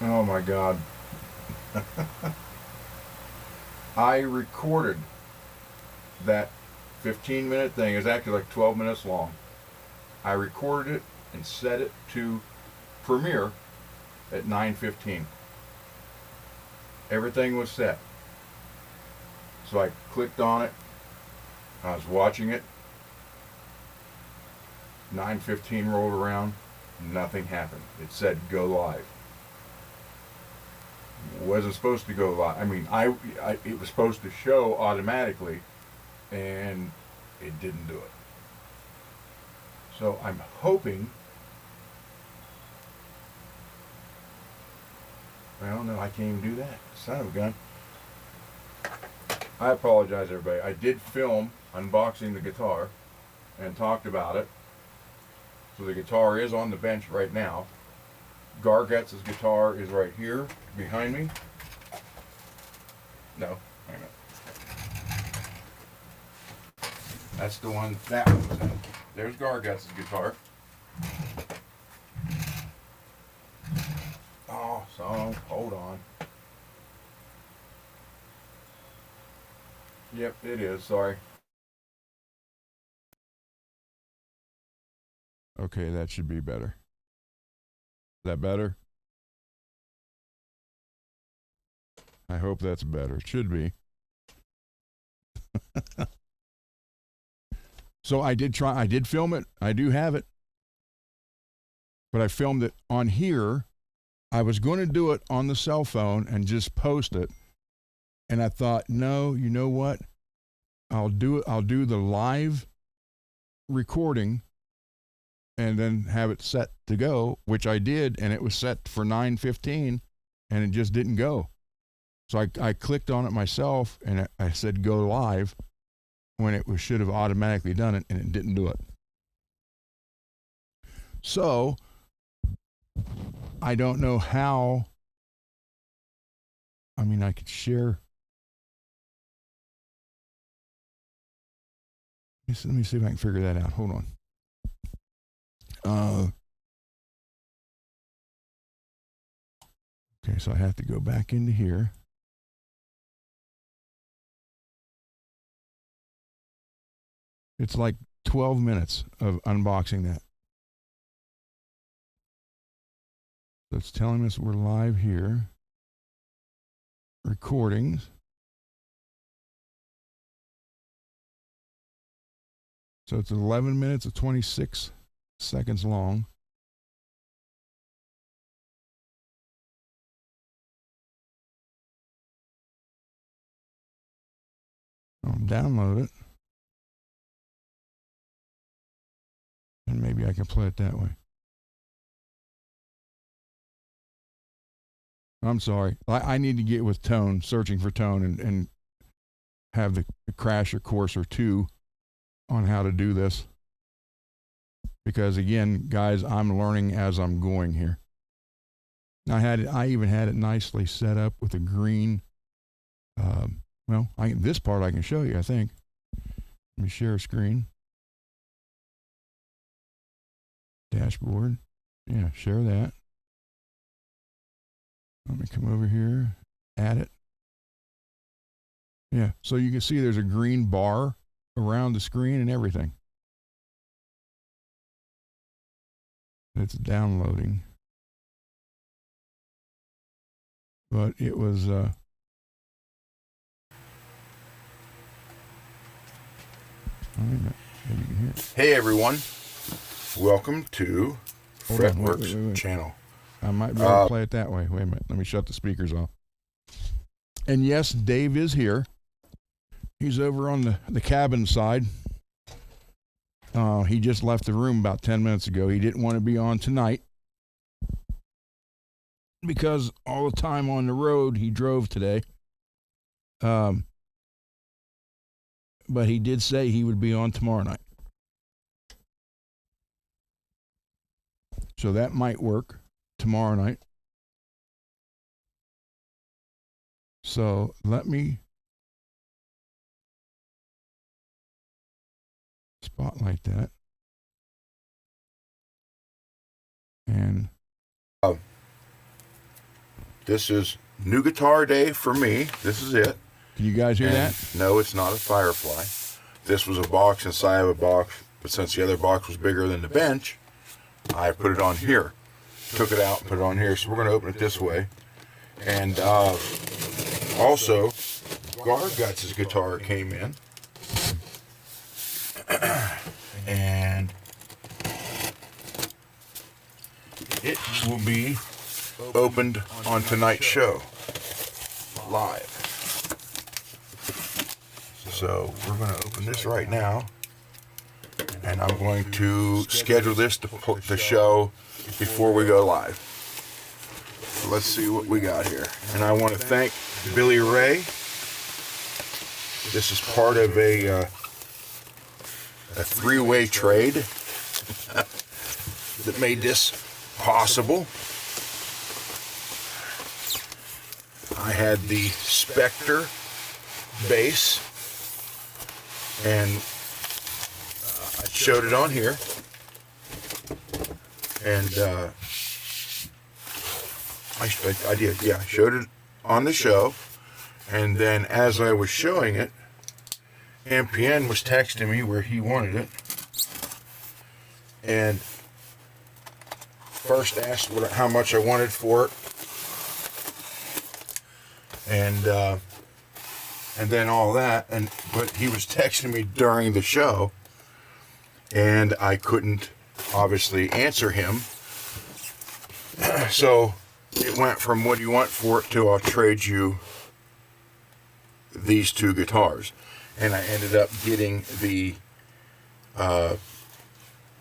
Oh my God. I recorded that 15-minute thing. It was actually like 12 minutes long. I recorded it and set it to premiere at 9:15. Everything was set. So I clicked on it. I was watching it. 9:15 rolled around. Nothing happened. It said go live. Wasn't supposed to go live. I mean, it was supposed to show automatically, and it didn't do it. So I'm hoping. Well, no, I can't even do that. Son of a gun. I apologize, everybody. I did film unboxing the guitar and talked about it. So the guitar is on the bench right now. Garguts' guitar is right here behind me. No, wait a minute. That's the one that one was in. There's Garguts' guitar. Oh, so hold on. Yep, it is. Sorry. Okay, that should be better. Is that better? I hope that's better. It should be. So I did film it. I do have it. But I filmed it on here. I was going to do it on the cell phone and just post it. And I thought, no, you know what? I'll do the live recording and then have it set to go, which I did, and it was set for 9:15 and it just didn't go. So I clicked on it myself and I said go live when it should have automatically done it, and it didn't do it. So I don't know how. I mean, I could share. Let me see if I can figure that out. Hold on. Okay, so I have to go back into here. It's like 12 minutes of unboxing that. So it's telling us we're live here. Recordings. So it's 11 minutes and 26 seconds long. I'll download it. And maybe I can play it that way. I'm sorry. I need to get with Tone, searching for Tone, and have the crasher course or two on how to do this. Because again, guys, I'm learning as I'm going here. I even had it nicely set up with a green. This part I can show you, I think. Let me share a screen. Dashboard. Yeah, share that. Let me come over here, add it. Yeah, so you can see there's a green bar around the screen and everything. It's downloading. But it was Hey everyone, welcome to Fretworks channel. I might be able to play it that way. Wait a minute, let me shut the speakers off. And yes, Dave is here. He's over on the cabin side. He just left the room about 10 minutes ago. He didn't want to be on tonight because all the time on the road he drove today. But he did say he would be on tomorrow night. So that might work tomorrow night. So let me spotlight that. And this is new guitar day for me. This is it. Can you guys hear that? No, it's not a Firefly. This was a box inside of a box, but since the other box was bigger than the bench, I put it on here. Took it out and put it on here. So we're going to open it this way. And also, Garguts' guitar came in. And it will be opened on tonight's show live. So we're going to open this right now, and I'm going to schedule this to show before we go live. So let's see what we got here. And I want to thank Billy Ray. This is part of a three-way trade that made this possible. I had the Spectre bass, and I showed it on here, and I did, yeah, showed it on the show, and then as I was showing it, MPN was texting me where he wanted it, and first asked how much I wanted for it, and then all that, but he was texting me during the show, and I couldn't obviously answer him. So it went from what do you want for it to I'll trade you these two guitars, and I ended up getting the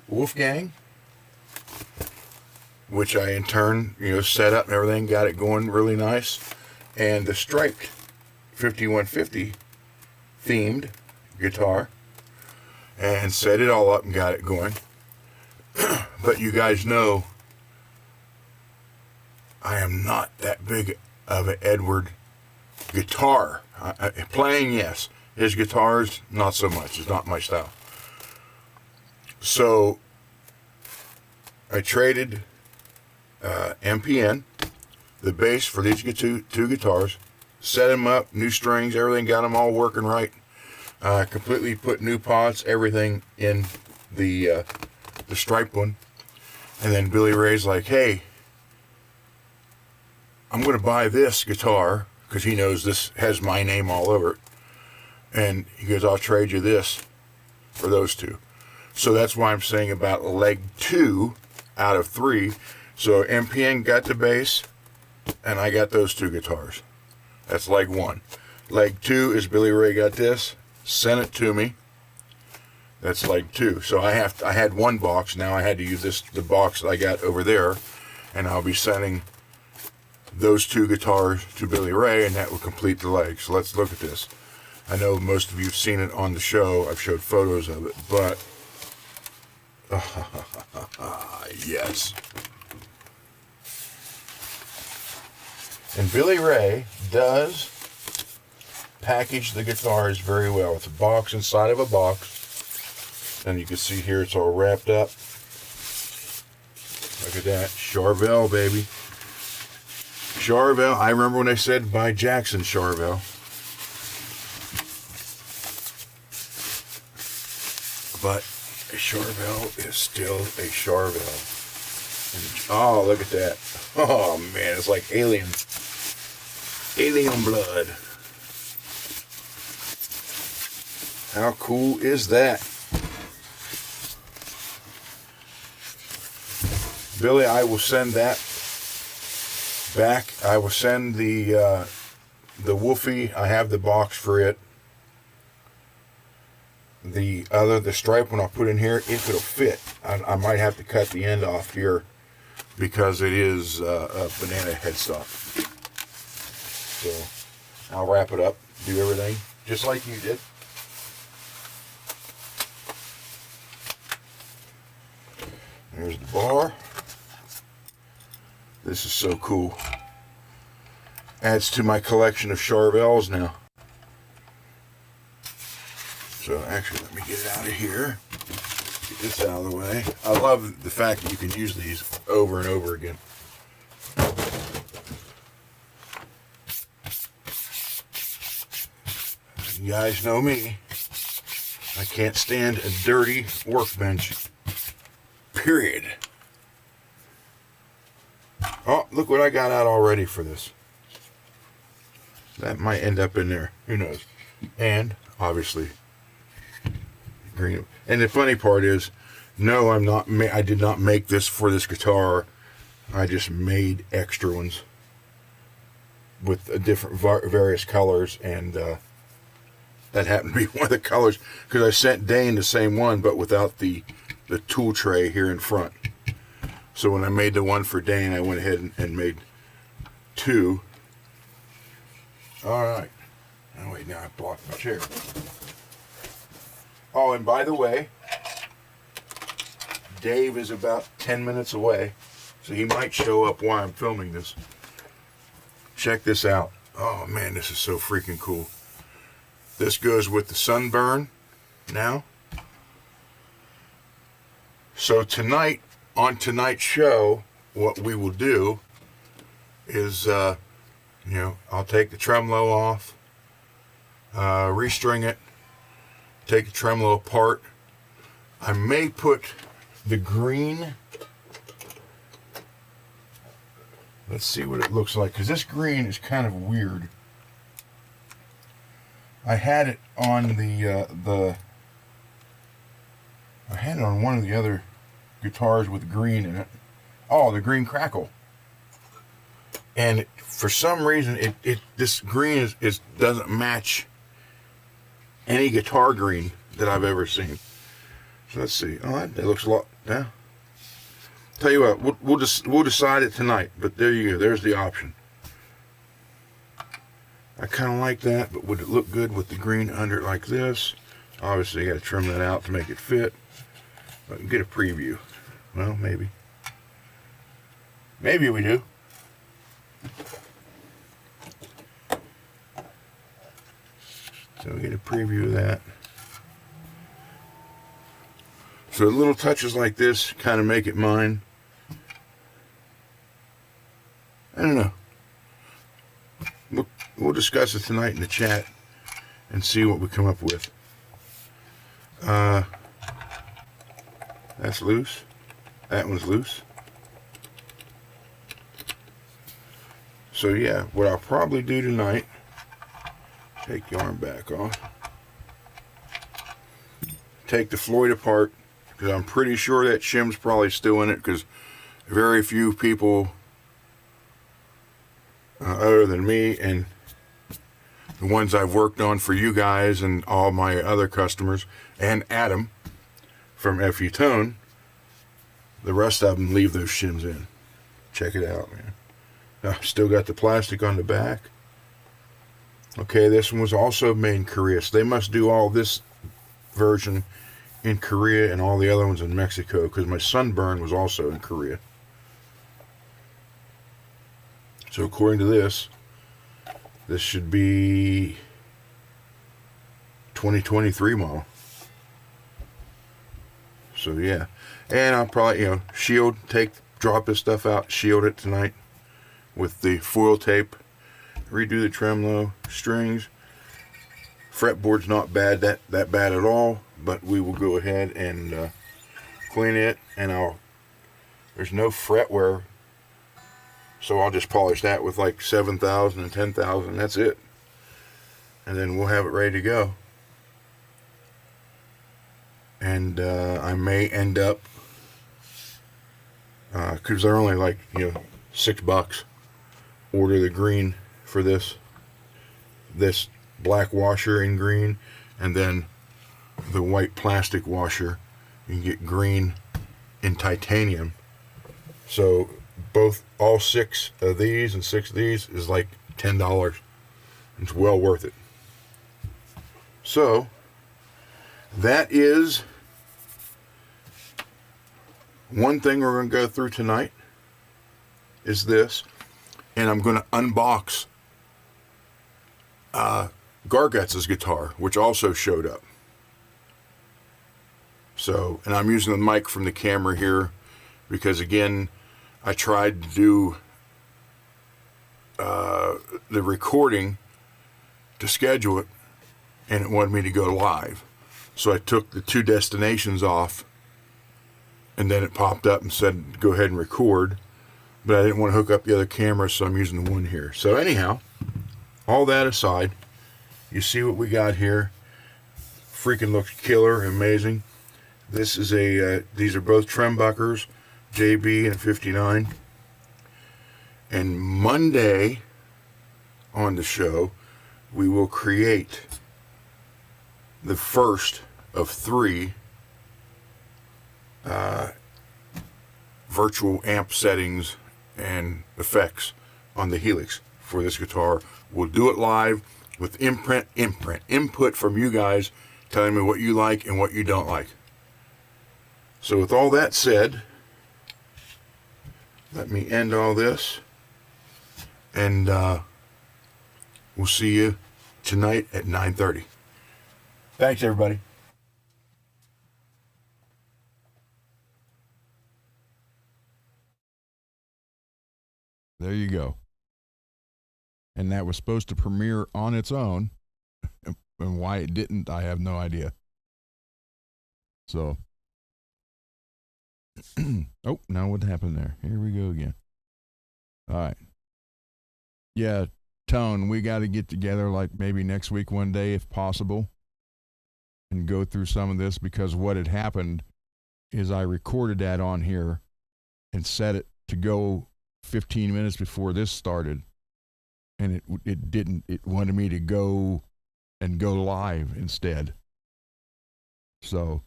Wolfgang, which I in turn set up and everything, got it going really nice, and the striped 5150 themed guitar, and set it all up and got it going. But you guys know I am not that big of an Edward guitar. Playing, yes. His guitars, not so much. It's not my style. So I traded MPN, the bass, for these two guitars. Set them up, new strings, everything, got them all working right. Completely put new pots, everything in the striped one. And then Billy Ray's like, hey, I'm going to buy this guitar, because he knows this has my name all over it. And he goes, I'll trade you this for those two. So that's why I'm saying about leg 2 out of 3. So MPN got the bass, and I got those two guitars. That's leg 1. Leg 2 is Billy Ray got this, sent it to me. That's leg 2. So I had one box. Now I had to use the box I got over there, and I'll be sending those two guitars to Billy Ray, and that will complete the leg. So let's look at this. I know most of you have seen it on the show. I've showed photos of it, but yes. And Billy Ray does package the guitars very well. It's a box inside of a box. And you can see here it's all wrapped up. Look at that. Charvel, baby. Charvel. I remember when they said buy Jackson Charvel. But a Charvel is still a Charvel. And, oh, look at that. Oh, man. It's like alien blood. How cool is that? Billy, I will send that back. I will send the Wolfie. I have the box for it. The stripe one I'll put in here, if it'll fit. I might have to cut the end off here because it is a banana headstock. So I'll wrap it up, do everything just like you did. There's the bar. This is so cool. Adds to my collection of Charvels now. So actually, let me get it out of here. Get this out of the way. I love the fact that you can use these over and over again. You guys know me. I can't stand a dirty workbench. Period. Oh, look what I got out already for this. That might end up in there. Who knows? And, obviously, green. And the funny part is, no, I did not make this for this guitar. I just made extra ones with different various colors, and that happened to be one of the colors because I sent Dane the same one but without the tool tray here in front. So when I made the one for Dane, I went ahead and made two. All right. Oh wait, now I blocked my chair. Oh, and by the way, Dave is about 10 minutes away, so he might show up while I'm filming this. Check this out. Oh man, this is so freaking cool. This goes with the sunburn now. So tonight, on tonight's show, what we will do is, I'll take the tremolo off, restring it, take the tremolo apart. I may put the green. Let's see what it looks like, because this green is kind of weird. I had it on I had it on one of the other guitars with green in it. Oh, the green crackle. And for some reason, this green doesn't match any guitar green that I've ever seen. So let's see. Oh, that looks a lot. Yeah. Tell you what, we'll decide it tonight. But there you go. There's the option. I kind of like that, but would it look good with the green under it like this? Obviously, you got to trim that out to make it fit. But get a preview. Well, maybe. Maybe we do. So we get a preview of that. So little touches like this kind of make it mine. I don't know. We'll discuss it tonight in the chat and see what we come up with. That's loose. That one's loose. So yeah, what I'll probably do tonight, take the arm back off, take the Floyd apart, because I'm pretty sure that shim's probably still in it, because very few people other than me and the ones I've worked on for you guys and all my other customers and Adam from FU Tone, the rest of them leave those shims in. Check it out, man. Now, still got the plastic on the back. Okay, this one was also made in Korea, so they must do all this version in Korea and all the other ones in Mexico, because my sunburn was also in Korea. So according to this should be 2023 model. So yeah, and I'll probably drop this stuff out, shield it tonight with the foil tape, redo the tremolo, strings. Fretboard's not bad, that bad at all, but we will go ahead and clean it, and there's no fret wear, so I'll just polish that with like 7,000 and 10,000, that's it. And then we'll have it ready to go. And I may end up, because they're only like, $6, order the green for this black washer in green, and then the white plastic washer. You can get green in titanium. So all 6 of these and 6 of these is like $10. It's well worth it. So that is one thing we're going to go through tonight, is this, and I'm going to unbox Garguts' guitar, which also showed up. So, and I'm using the mic from the camera here because, again, I tried to do the recording to schedule it, and it wanted me to go live. So I took the 2 destinations off, and then it popped up and said, go ahead and record. But I didn't want to hook up the other camera, so I'm using the one here. So anyhow, all that aside, you see what we got here. Freaking looks killer, amazing. This is these are both Trembuckers, JB and 59. And Monday on the show, we will create the first of 3 virtual amp settings and effects on the Helix for this guitar. We'll do it live with input from you guys telling me what you like and what you don't like. So with all that said, let me end all this, and we'll see you tonight at 9:30. Thanks, everybody. There you go. And that was supposed to premiere on its own. And why it didn't, I have no idea. So, oh, now what happened there? Here we go again. All right. Yeah, Tone, we got to get together like maybe next week one day if possible and go through some of this, because what had happened is I recorded that on here and set it to go 15 minutes before this started, and it didn't. It wanted me to go live instead. So,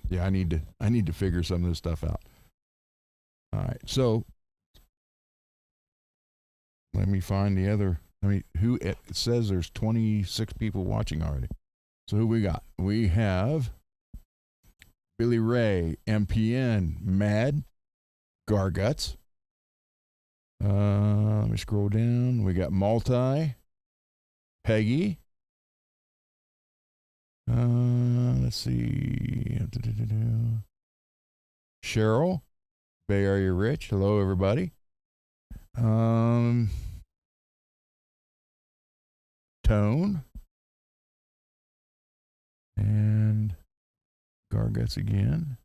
yeah, I need to figure some of this stuff out. All right, so let me find the other. Who it says there's 26 people watching already. So who we got? We have Billy Ray, MPN, Mad, Garguts. Let me scroll down. We got Multi, Peggy. Let's see. Cheryl, Bay Area Rich. Hello, everybody. Tone. And Garguts again.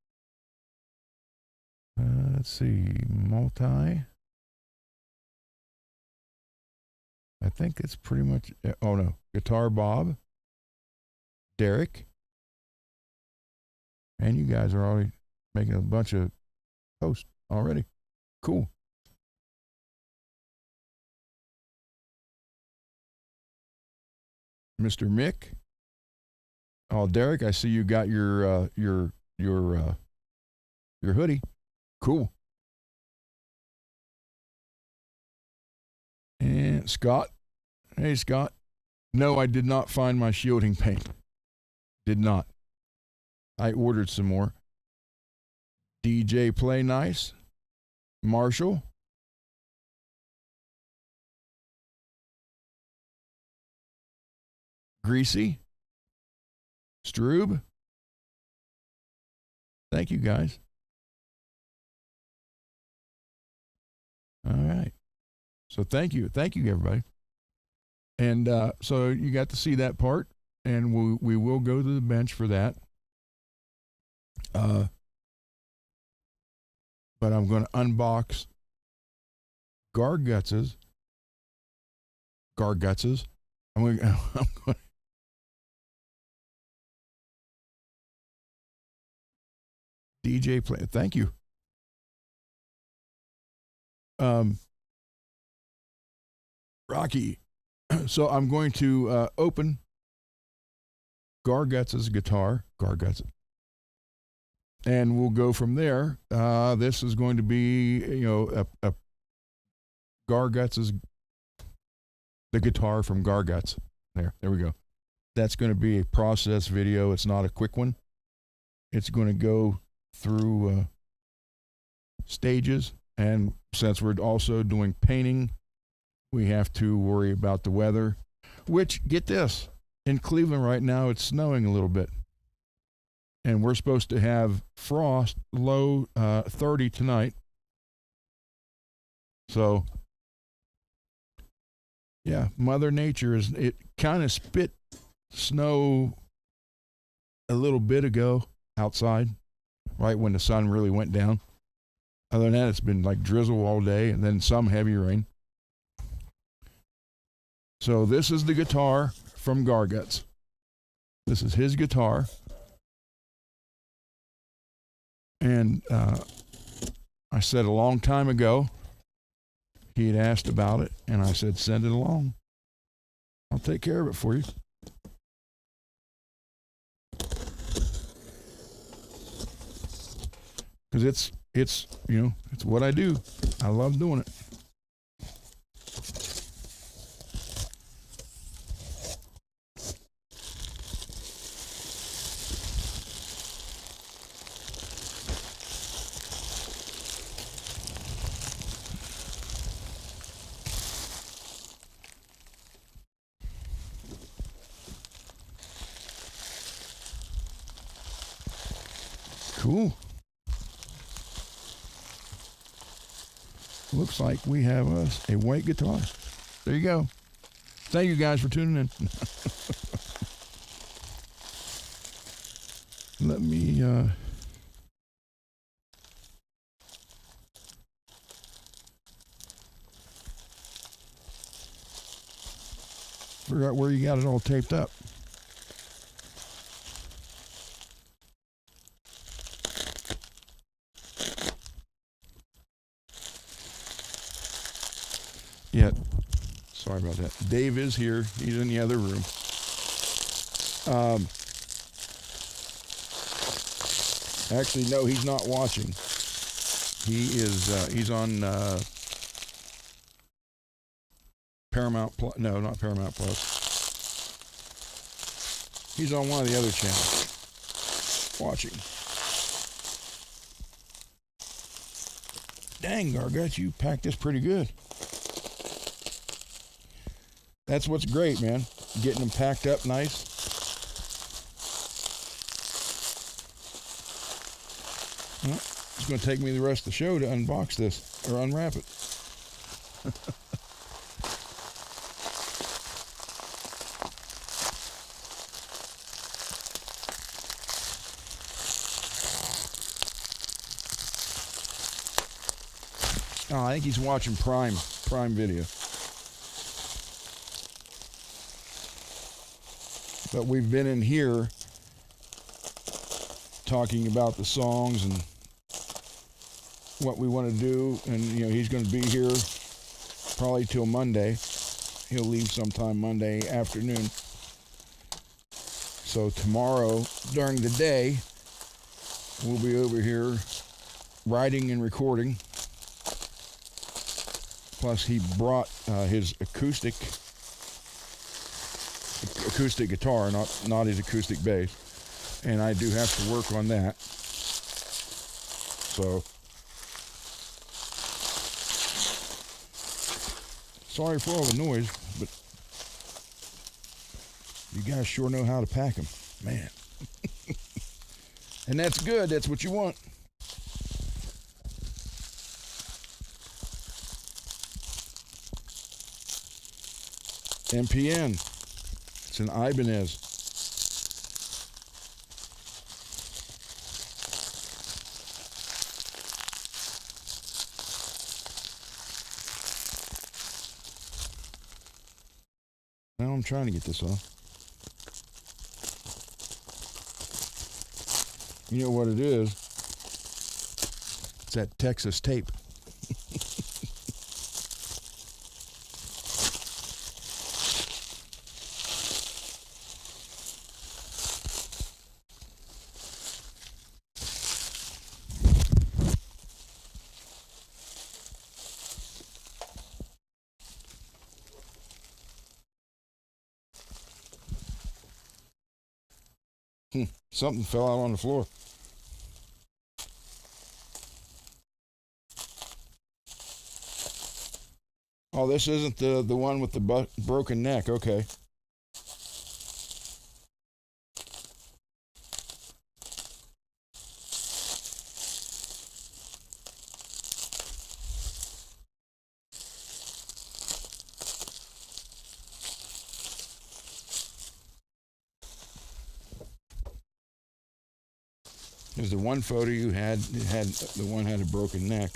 Let's see. Multi. I think it's pretty much, oh no, Guitar Bob, Derek, and you guys are already making a bunch of posts already. Cool. Mr. Mick. Oh, Derek, I see you got your hoodie. Cool. And Scott. Hey, Scott. No, I did not find my shielding paint. Did not. I ordered some more. DJ Play Nice. Marshall. Greasy. Stroob. Thank you, guys. All right. So thank you, everybody. And so you got to see that part, and we will go to the bench for that. But I'm going to unbox Garguts's. I'm going DJ Play. Thank you. Rocky. So I'm going to open Garguts's guitar. Garguts. And we'll go from there. This is going to be, a Garguts's, the guitar from Garguts. There we go. That's going to be a process video. It's not a quick one. It's going to go through stages. And since we're also doing painting, we have to worry about the weather, which, get this, in Cleveland right now, it's snowing a little bit. And we're supposed to have frost, low 30 tonight. So, yeah, Mother Nature it kind of spit snow a little bit ago outside, right when the sun really went down. Other than that, it's been like drizzle all day and then some heavy rain. So this is the guitar from Garguts. This is his guitar. And I said a long time ago, he had asked about it, and I said, send it along. I'll take care of it for you. Because it's it's what I do. I love doing it. Cool. Looks like we have us a white guitar. There you go. Thank you guys for tuning in. Let me figure out where you got it all taped up. Yeah, sorry about that. Dave is here. He's in the other room. Actually, no, he's not watching. He is. He's on Paramount Plus. No, not Paramount Plus. He's on one of the other channels watching. Dang, Garguts, you packed this pretty good. That's what's great, man. Getting them packed up nice. Well, it's going to take me the rest of the show to unbox this or unwrap it. Oh, I think he's watching Prime Video. But we've been in here talking about the songs and what we want to do, and he's going to be here probably till Monday. He'll leave sometime Monday afternoon. So tomorrow during the day we'll be over here writing and recording. Plus he brought his acoustic guitar, not his acoustic bass, and I do have to work on that. So sorry for all the noise, but you guys sure know how to pack them, man. And that's good. That's what you want. MPN. It's an Ibanez. Now I'm trying to get this off. You know what it is? It's that Texas tape. Something fell out on the floor. Oh, this isn't the one with the broken neck. Okay. Because the one photo you had, the one had a broken neck.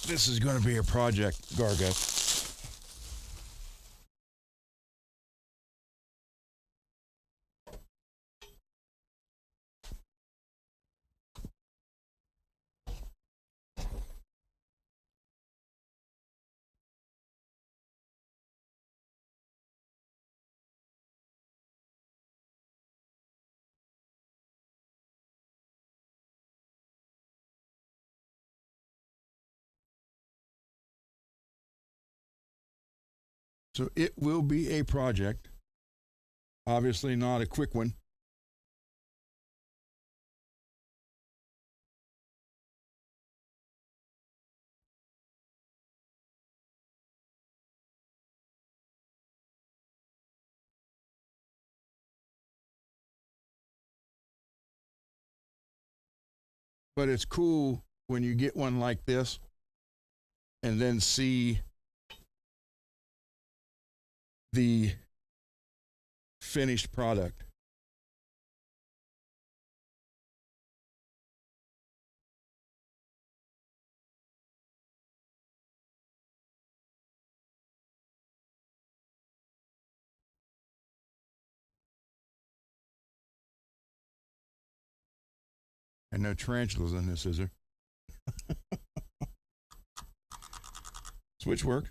This is going to be a project, Garguts. So it will be a project. Obviously not a quick one. But it's cool when you get one like this and then see the finished product. And no tarantulas in this, is there? Switch work.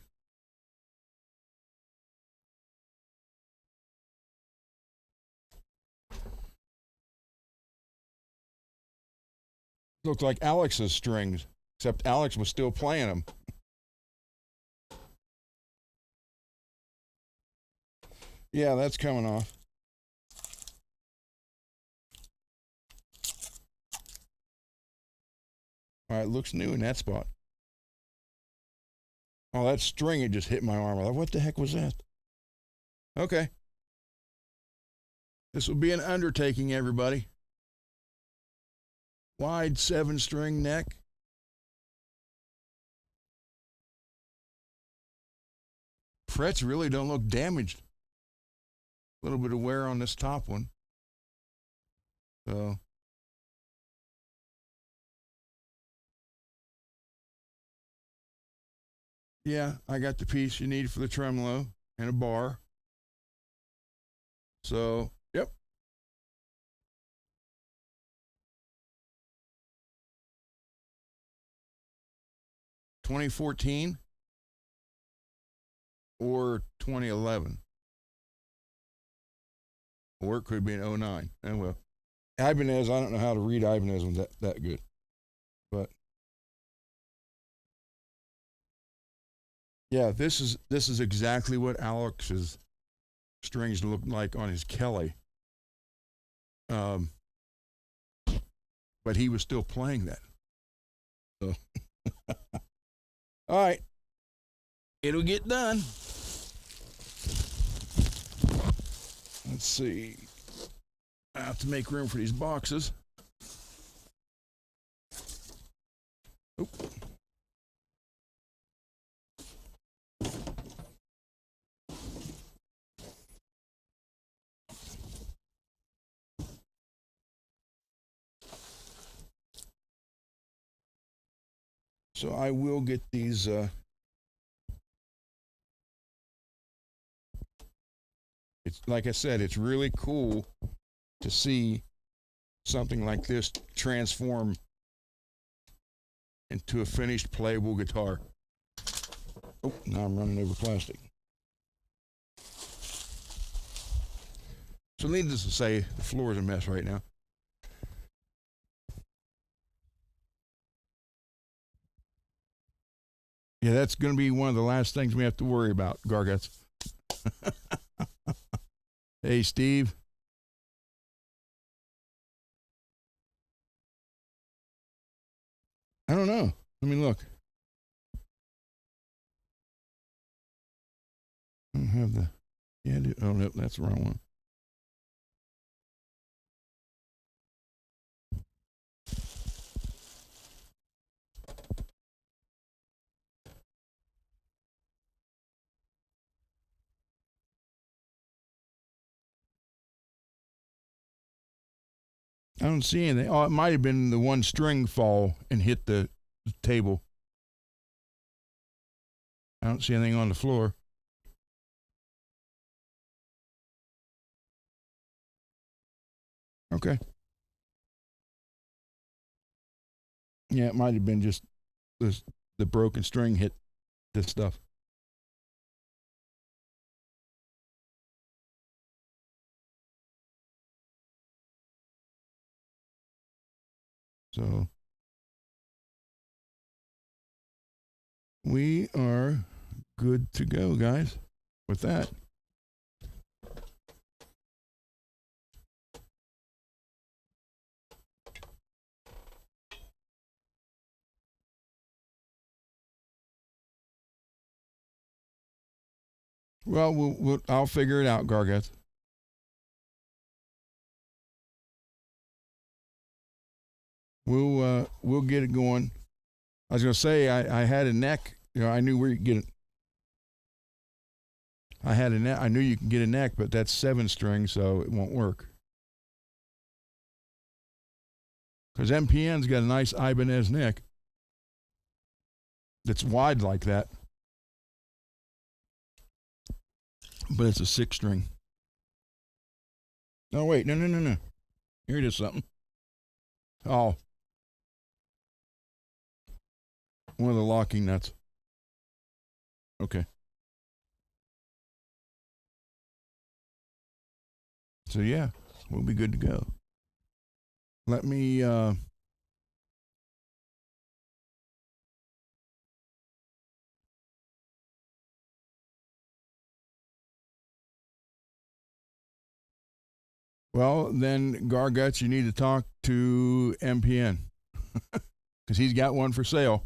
Looked like Alex's strings, except Alex was still playing them. Yeah, that's coming off. All right, looks new in that spot. Oh, that string, it just hit my arm. I thought, what the heck was that? Okay. This will be an undertaking, everybody. Wide 7-string neck. Frets really don't look damaged. A little bit of wear on this top one. So yeah, I got the piece you need for the tremolo and a bar. So, yep. $2014 or 2011. Or it could be an 09. And well, Ibanez, I don't know how to read Ibanez one that good. But yeah, this is exactly what Alex's strings looked like on his Kelly. But he was still playing that. So all right. It'll get done. Let's see. I have to make room for these boxes. Oop. So I will get these it's like I said, it's really cool to see something like this transform into a finished playable guitar. Oh, now I'm running over plastic. So needless to say, the floor is a mess right now. Yeah, that's going to be one of the last things we have to worry about, Garguts. Hey, Steve. I don't know. Let me look. have the. Yeah, oh, no, that's the wrong one. I don't see anything. Oh, it might have been the one string fall and hit the table. I don't see anything on the floor. Okay. Yeah, it might have been just this, the broken string hit this stuff. So we are good to go, guys, with that. Well, I'll figure it out, Garguts. We'll get it going. I was gonna say I had a neck. You know, I knew where you could get it. I had a neck. I knew you can get a neck, but that's 7-string, so it won't work. Because MPN's got a nice Ibanez neck that's wide like that, but it's a 6-string. Oh wait, no. Here it is, something. Oh, one of the locking nuts. Okay. So yeah, we'll be good to go. Let me well, then Garguts, you need to talk to MPN because he's got one for sale.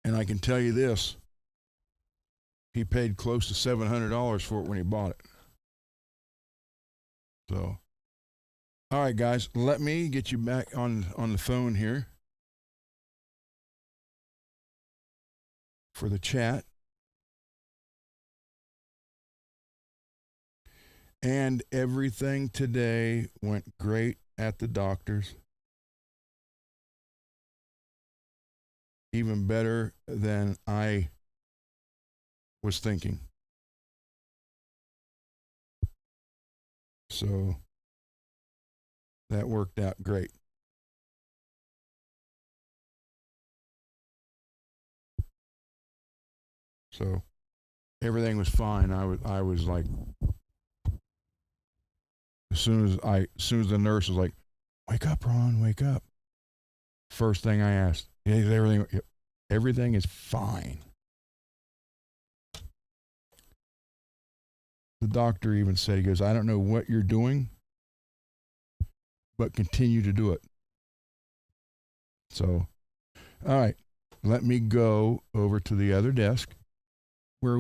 And I can tell you this, he paid close to $700 for it when he bought it. So, all right, guys, let me get you back on the phone here for the chat. And everything today went great at the doctor's. Even better than I was thinking. So that worked out great. So everything was fine. I was like, as soon as the nurse was like, "Wake up, Ron, wake up." First thing I asked, "Is everything? Everything is fine." The doctor even said, he goes, "I don't know what you're doing, but continue to do it." So, all right, let me go over to the other desk where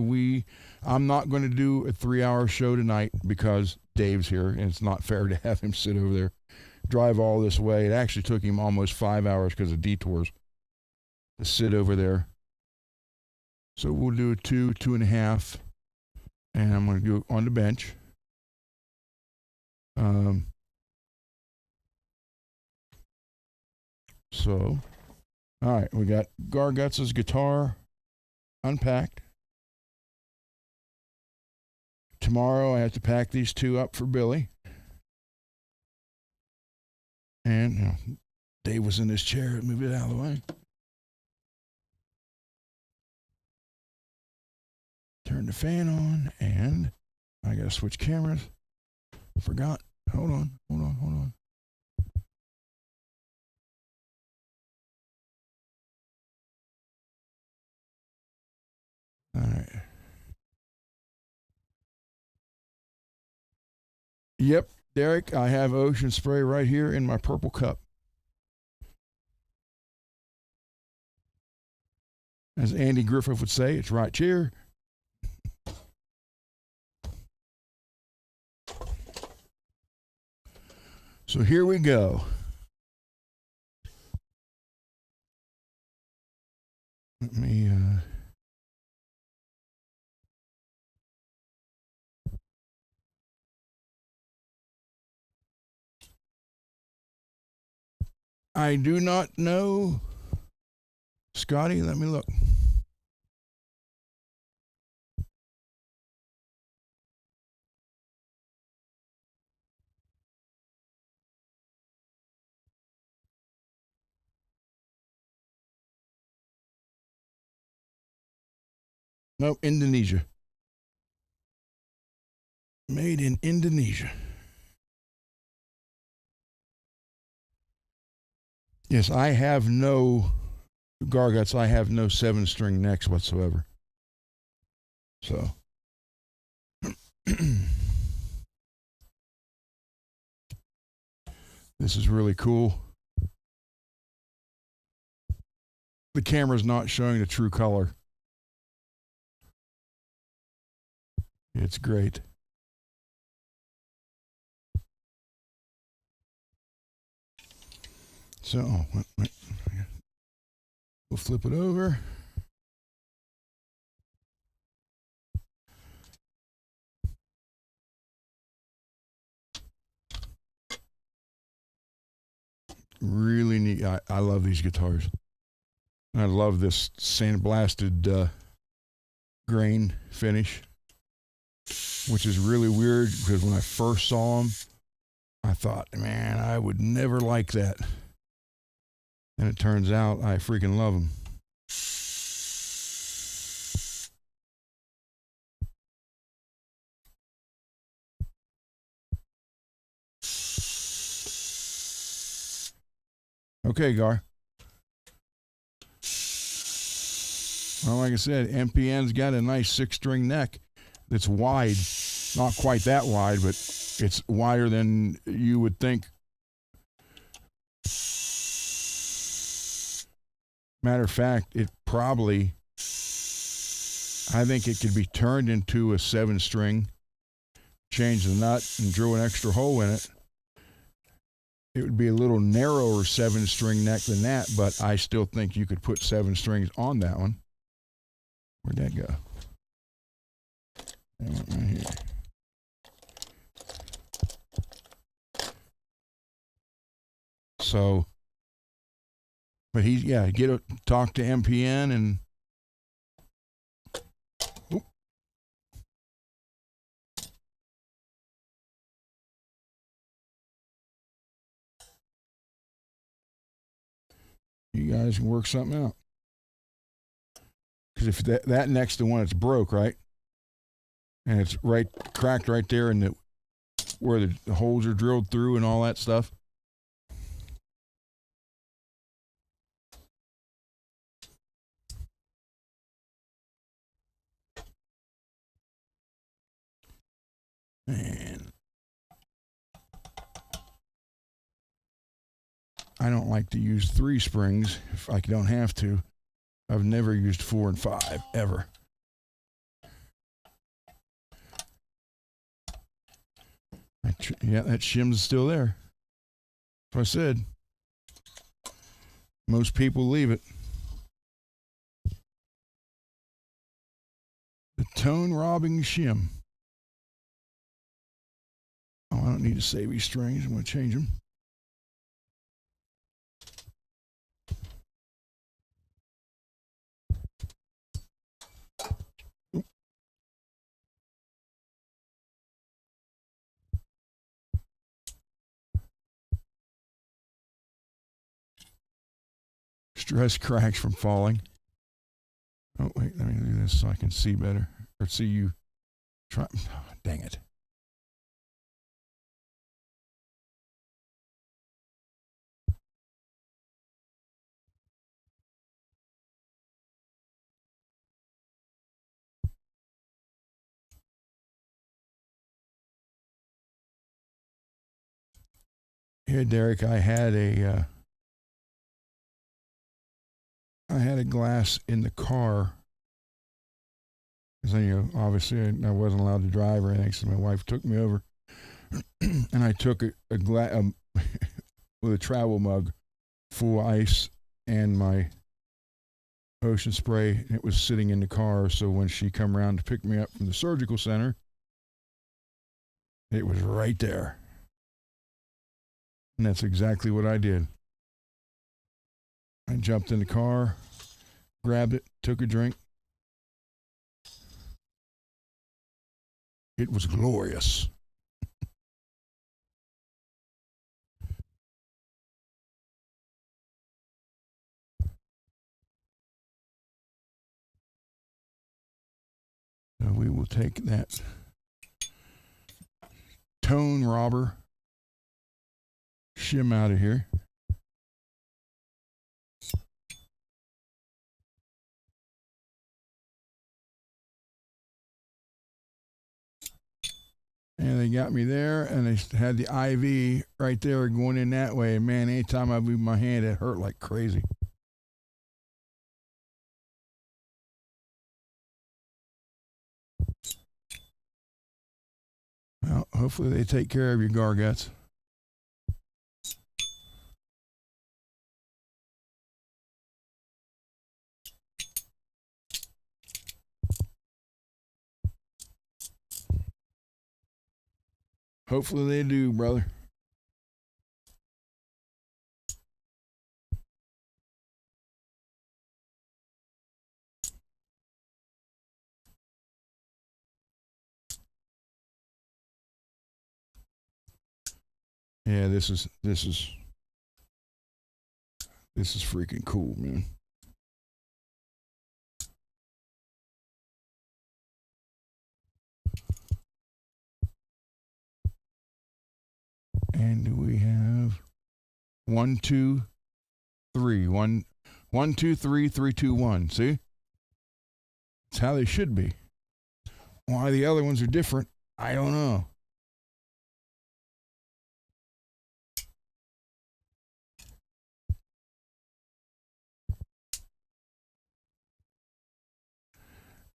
I'm not going to do a 3-hour show tonight because Dave's here and it's not fair to have him sit over there, drive all this way. It actually took him almost 5 hours because of detours to sit over there. So we'll do a 2.5, and I'm going to do it on the bench. So, all right, we got Garguts' guitar unpacked. Tomorrow I have to pack these two up for Billy. And you know, Dave was in his chair. Move it out of the way. Turn the fan on, and I gotta switch cameras. Forgot. Hold on. All right. Yep, Derek, I have ocean spray right here in my purple cup. As Andy Griffith would say, it's right here. So here we go. Let me I do not know. Scotty, let me look. No, Indonesia. Made in Indonesia. Yes, I have no Garguts. I have no 7-string necks whatsoever. So. This is really cool. The camera's not showing the true color. It's great. So, wait. We'll flip it over. Really neat. I love these guitars. I love this sandblasted grain finish, which is really weird because when I first saw them, I thought, man, I would never like that. And it turns out I freaking love them. Okay, Gar. Well, like I said, MPN's got a nice 6-string neck that's wide. Not quite that wide, but it's wider than you would think. Matter of fact, it probably, I think it could be turned into a 7-string, change the nut, and drill an extra hole in it. It would be a little narrower 7-string neck than that, but I still think you could put 7 strings on that one. Where'd that go? That went right here. So, but talk to MPN and you guys can work something out. Because if that next to one, it's broke, right? And it's cracked right there in where the holes are drilled through and all that stuff. And I don't like to use 3 springs if I don't have to. I've never used 4 and 5 ever. That shim's still there. That's what I said. Most people leave it. The tone robbing shim. Oh, I don't need to save these strings. I'm going to change them. Stress cracks from falling. Oh, wait, let me do this so I can see better. Or see you. Try. Oh, dang it. Yeah, Derek, I had I had a glass in the car because obviously I wasn't allowed to drive or anything, so my wife took me over, and I took a glass with a travel mug full of ice and my ocean spray, and it was sitting in the car. So when she come around to pick me up from the surgical center, it was right there, and that's exactly what I did. I jumped in the car, grabbed it, took a drink. It was glorious. So we will take that tone robber shim out of here. And they got me there, and they had the IV right there going in that way. And man, anytime I moved my hand, it hurt like crazy. Well, hopefully they take care of your Garguts. Hopefully they do, brother. Yeah, this is freaking cool, man. And do we have 1, 2, 3? 1, 1, 2, 3, 3, 2, 1. See? It's how they should be. Why the other ones are different, I don't know.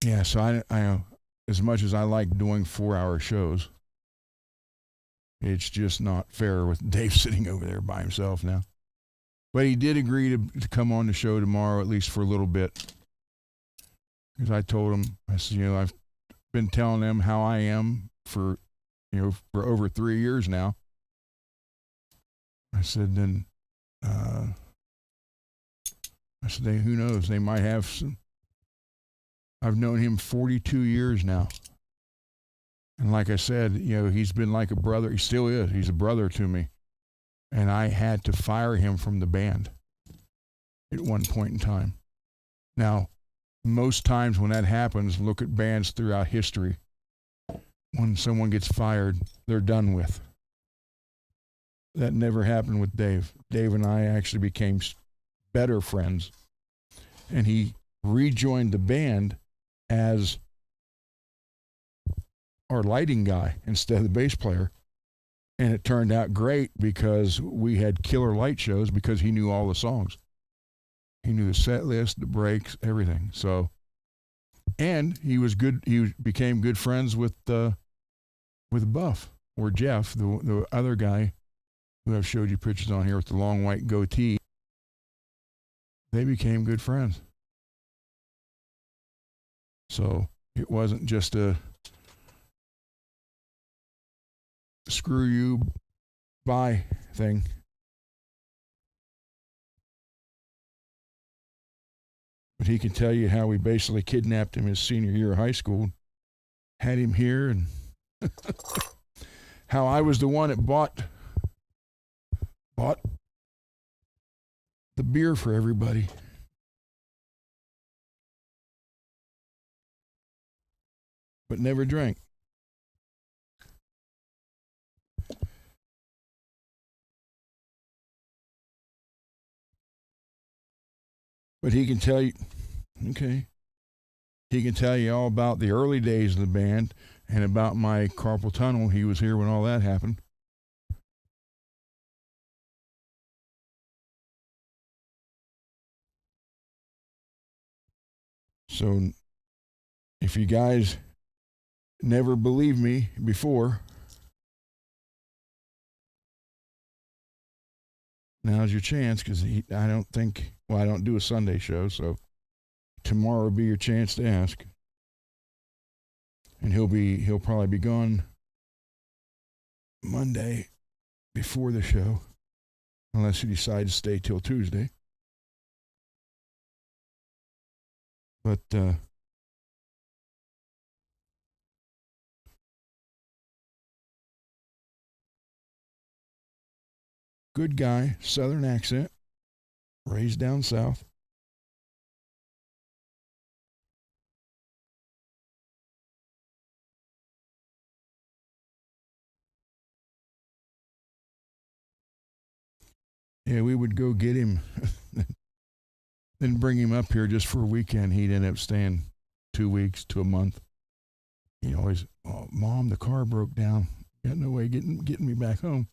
Yeah, so I as much as I like doing 4-hour shows, it's just not fair with Dave sitting over there by himself now. But he did agree to come on the show tomorrow, at least for a little bit. Because I told him, I said, I've been telling them how I am for over 3 years now. I said, then, who knows? They might have some. I've known him 42 years now. And like I said, he's been like a brother. He still is. He's a brother to me. And I had to fire him from the band at one point in time. Now, most times when that happens, look at bands throughout history. When someone gets fired, they're done with. That never happened with Dave. Dave and I actually became better friends. And he rejoined the band as our lighting guy instead of the bass player. And it turned out great because we had killer light shows because he knew all the songs. He knew the set list, the breaks, everything. So, and he was good. He became good friends with Buff or Jeff, the other guy who I've showed you pictures on here with the long white goatee. They became good friends. So it wasn't just a screw you, bye thing. But he can tell you how we basically kidnapped him his senior year of high school, had him here, and how I was the one that bought the beer for everybody. But never drank. But he can tell you, okay, he can tell you all about the early days of the band and about my carpal tunnel. He was here when all that happened. So if you guys never believed me before, now's your chance, because I don't do a Sunday show, so tomorrow will be your chance to ask. And he'll probably be gone Monday before the show, unless you decide to stay till Tuesday. But good guy, Southern accent, raised down south. Yeah, we would go get him, then bring him up here just for a weekend. He'd end up staying 2 weeks to a month. He always, oh, Mom, the car broke down. Got no way getting me back home.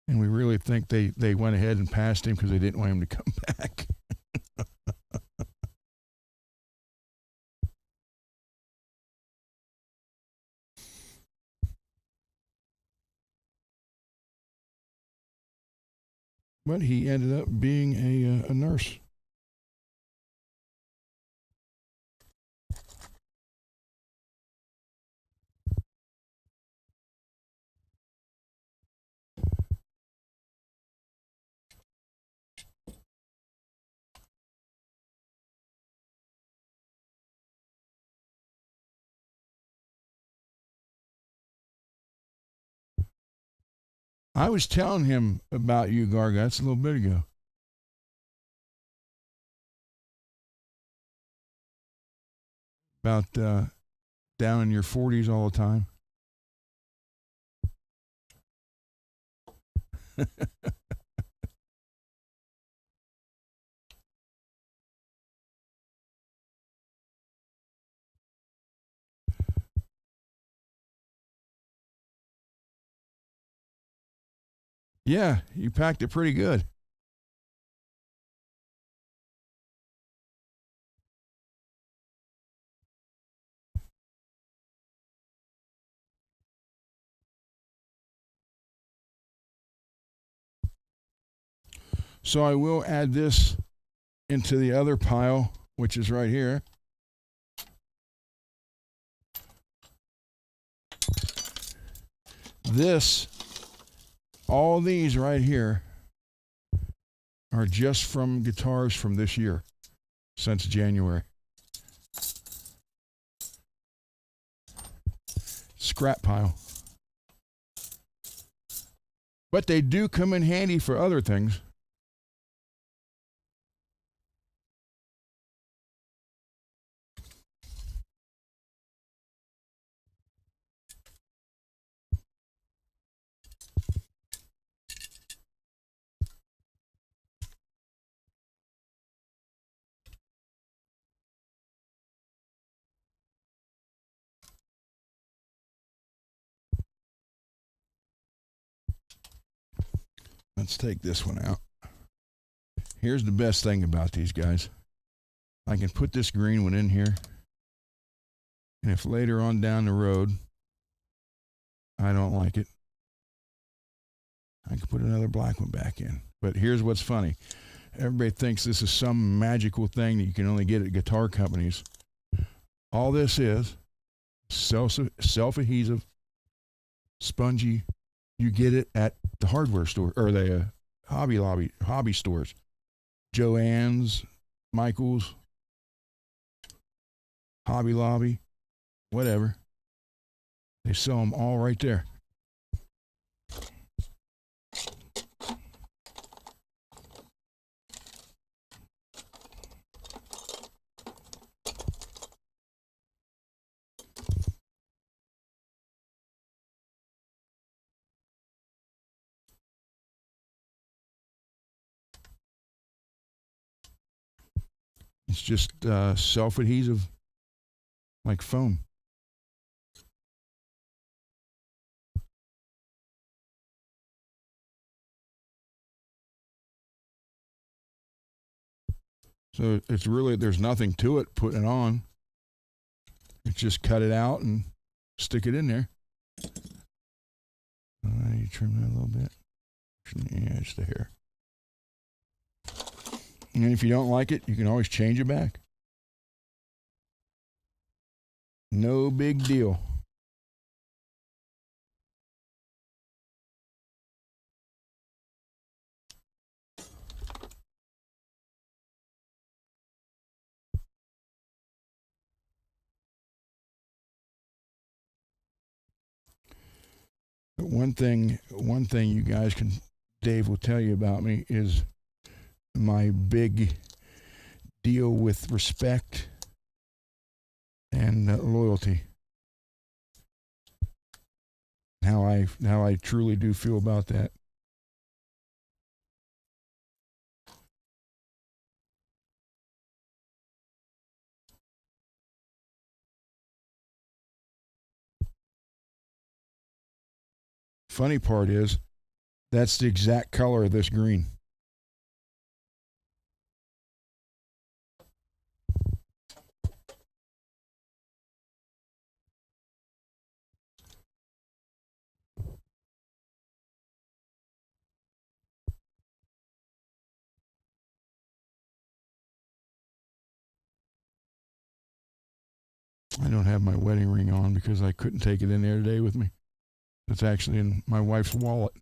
And we really think they went ahead and passed him because they didn't want him to come back. But he ended up being a nurse. I was telling him about you, Garguts, a little bit ago. About down in your 40s all the time. Yeah, you packed it pretty good. So I will add this into the other pile, which is right here. All these right here are just from guitars from this year, since January. Scrap pile. But they do come in handy for other things. Let's take this one out. Here's the best thing about these guys. I can put this green one in here. And if later on down the road I don't like it, I can put another black one back in. But here's what's funny. Everybody thinks this is some magical thing that you can only get at guitar companies. All this is self-adhesive, spongy. You get it at the hardware store or the hobby stores. Joann's, Michael's, Hobby Lobby, whatever. They sell them all right there. It's just self-adhesive, like foam. So it's really, there's nothing to it putting it on. It's just cut it out and stick it in there. You trim that a little bit. Yeah, just the hair. And if you don't like it, you can always change it back. No big deal. But one thing you guys can, Dave will tell you about me is my big deal with respect and loyalty. How I truly do feel about that. Funny part is, that's the exact color of this green. I don't have my wedding ring on because I couldn't take it in there today with me. It's actually in my wife's wallet.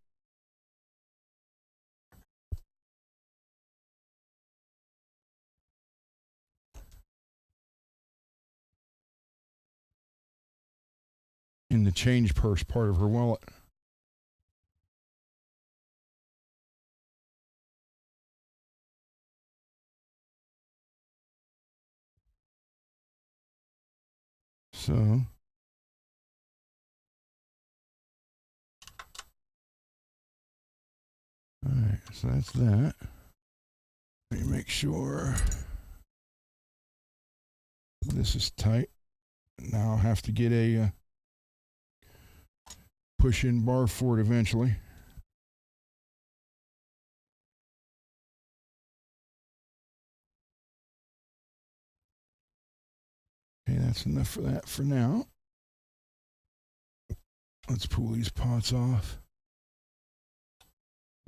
In the change purse part of her wallet. So, all right, so that's that. Let me make sure this is tight. Now I'll have to get a push-in bar for it eventually. Okay, that's enough for that for now. Let's pull these pots off.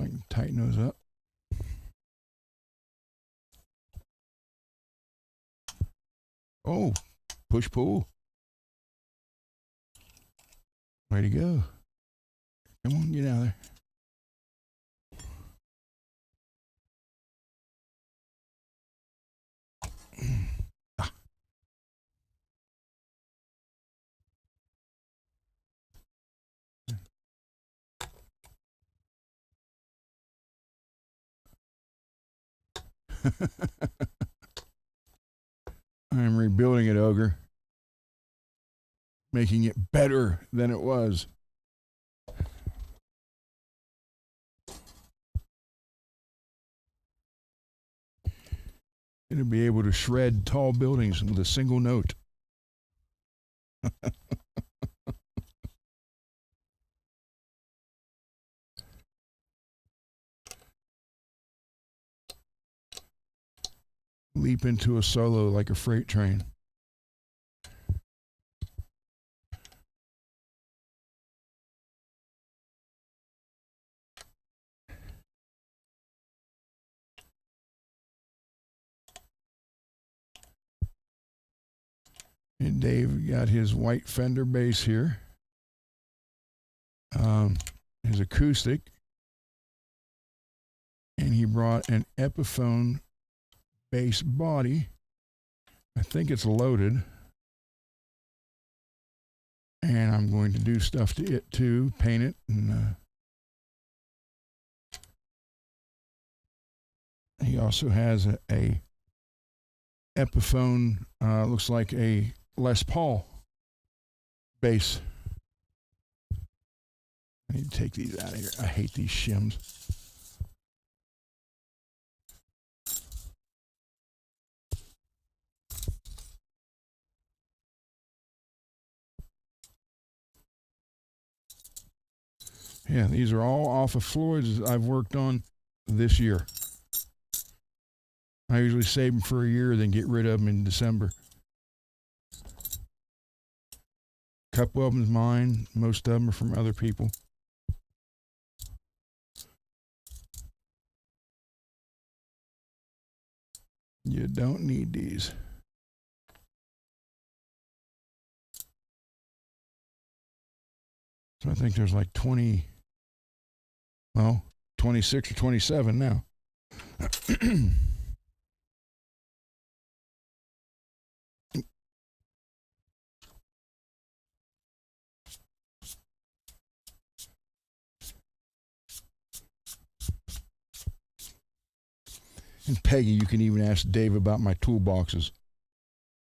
I can tighten those up. Oh, push-pull. Way to go. Come on, get out of there. Ah. I'm rebuilding it, Ogre. Making it better than it was. It'll be able to shred tall buildings with a single note. Leap into a solo like a freight train. And Dave got his white Fender bass here. His acoustic. And he brought an Epiphone bass body. I think it's loaded. And I'm going to do stuff to it too, paint it. And he also has a Epiphone, looks like a Les Paul bass. I need to take these out of here. I hate these shims. Yeah, these are all off of Floyd's I've worked on this year. I usually save them for a year, then get rid of them in December. A couple of them's mine. Most of them are from other people. You don't need these. So I think there's like 20, well, 26 or 27 now. And Peggy, you can even ask Dave about my toolboxes.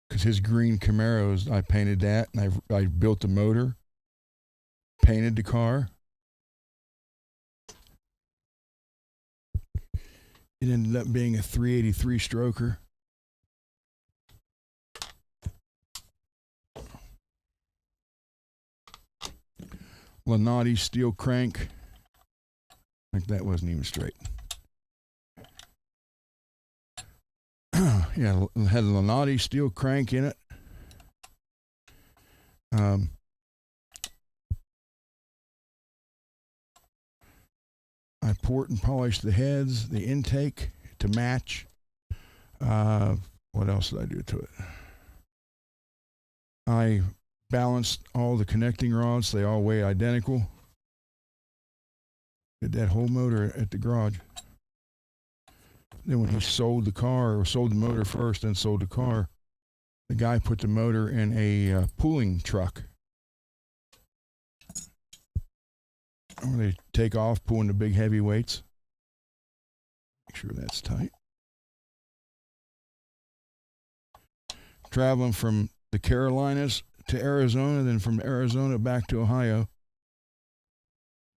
Because his green Camaros, I painted that, and I built the motor, painted the car. It ended up being a 383 stroker. Lanati steel crank. Like that wasn't even straight. Yeah, it had a Lanati steel crank in it. I poured and polished the heads, the intake to match. What else did I do to it? I balanced all the connecting rods. They all weigh identical. Did that whole motor at the garage. Then when he sold the car, or sold the motor first, then sold the car, the guy put the motor in a pulling truck. Where they take off, pulling the big heavy weights. Make sure that's tight. Traveling from the Carolinas to Arizona, then from Arizona back to Ohio.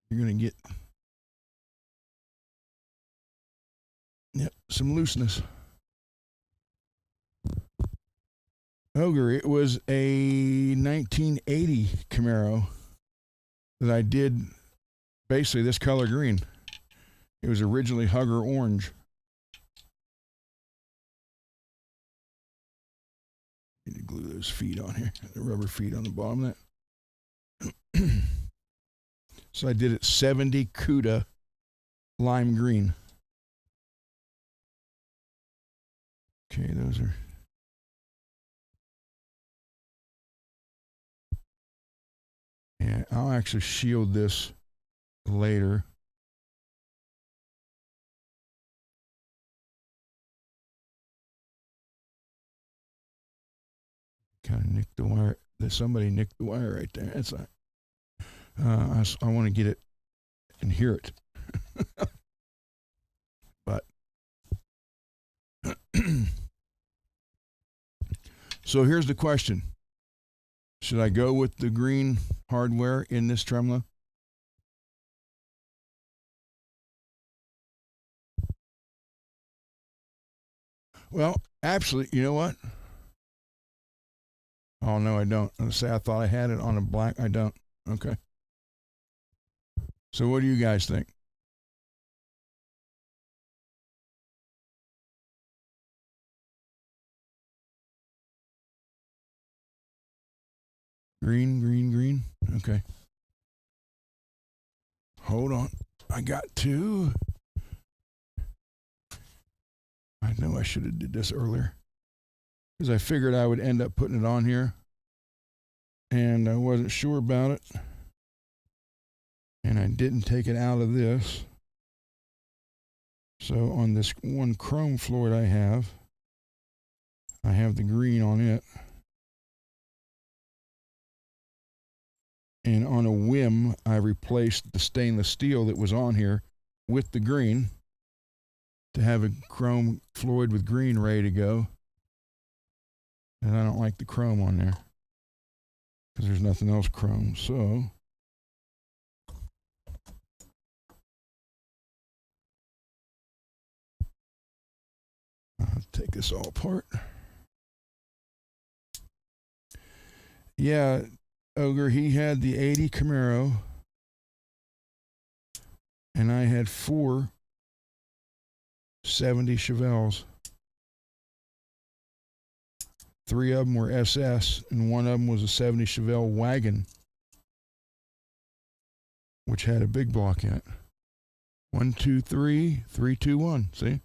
You're going to get some looseness. Ogre, it was a 1980 Camaro that I did basically this color green. It was originally Hugger orange. Need to glue those feet on here, the rubber feet on the bottom of that. So I did it 70 Cuda lime green. Okay, those are. Yeah, I'll actually shield this later. Kind of nicked the wire. Somebody nicked the wire right there. That's not. I want to get it and hear it. But so here's the question. Should I go with the green hardware in this tremolo? Well, absolutely. You know what? Oh, no, I don't. I say I thought I had it on a black. I don't. Okay. So what do you guys think? Green, green, green. Okay. Hold on. I got two. I know I should have did this earlier, because I figured I would end up putting it on here, and I wasn't sure about it, and I didn't take it out of this. So on this one chrome Floyd I have the green on it, and on a whim I replaced the stainless steel that was on here with the green to have a chrome Floyd with green ready to go. And I don't like the chrome on there because there's nothing else chrome. So I'll take this all apart. Yeah, Ogre, he had the 80 Camaro, and I had 4 70 Chevelles. 3 of them were SS, and 1 of them was a 70 Chevelle wagon, which had a big block in it. 1, 2, 3, 3, 2, 1. See?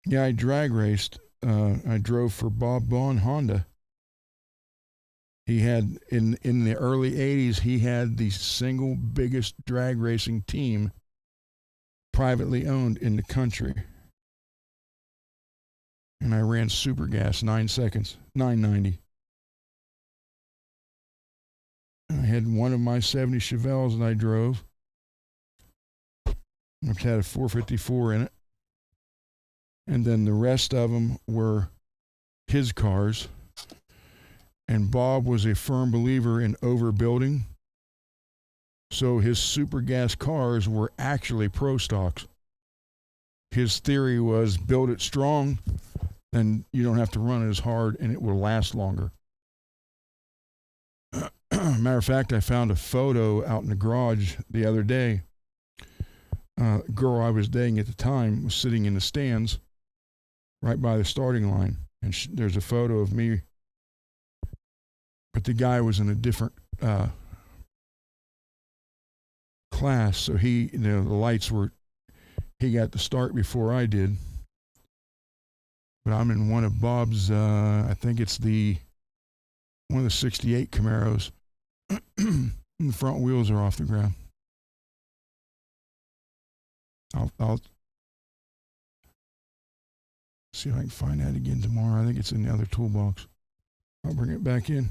Yeah, I drag raced. I drove for Bob Bond Honda. He had, in the early 80s, he had the single biggest drag racing team privately owned in the country. And I ran super gas, 9 seconds, 990. I had one of my 70 Chevelles that I drove, which had a 454 in it. And then the rest of them were his cars. And Bob was a firm believer in overbuilding. So his super gas cars were actually pro stocks. His theory was build it strong, then you don't have to run it as hard and it will last longer. Matter of fact, I found a photo out in the garage the other day. A girl I was dating at the time was sitting in the stands right by the starting line. And there's a photo of me, but the guy was in a different class. So he, the lights were, he got the start before I did. But I'm in one of Bob's, I think it's one of the 68 Camaros. And the front wheels are off the ground. I'll see if I can find that again tomorrow. I think it's in the other toolbox. I'll bring it back in.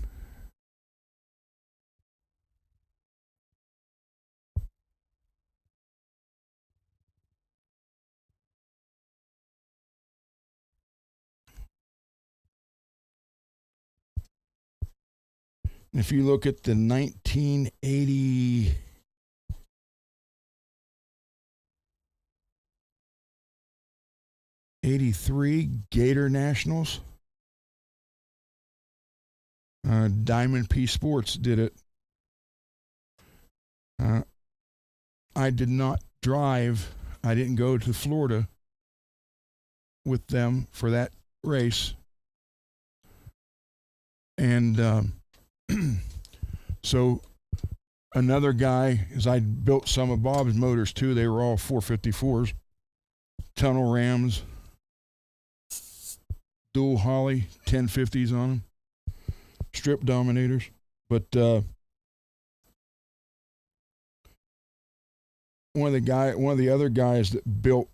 If you look at the 1980 '83 Gator Nationals, Diamond P Sports did it. I did not drive. I didn't go to Florida with them for that race. And so another guy, as I built some of Bob's motors too, they were all 454s, tunnel rams, dual Holly 1050s on them, strip dominators. But one of the other guys that built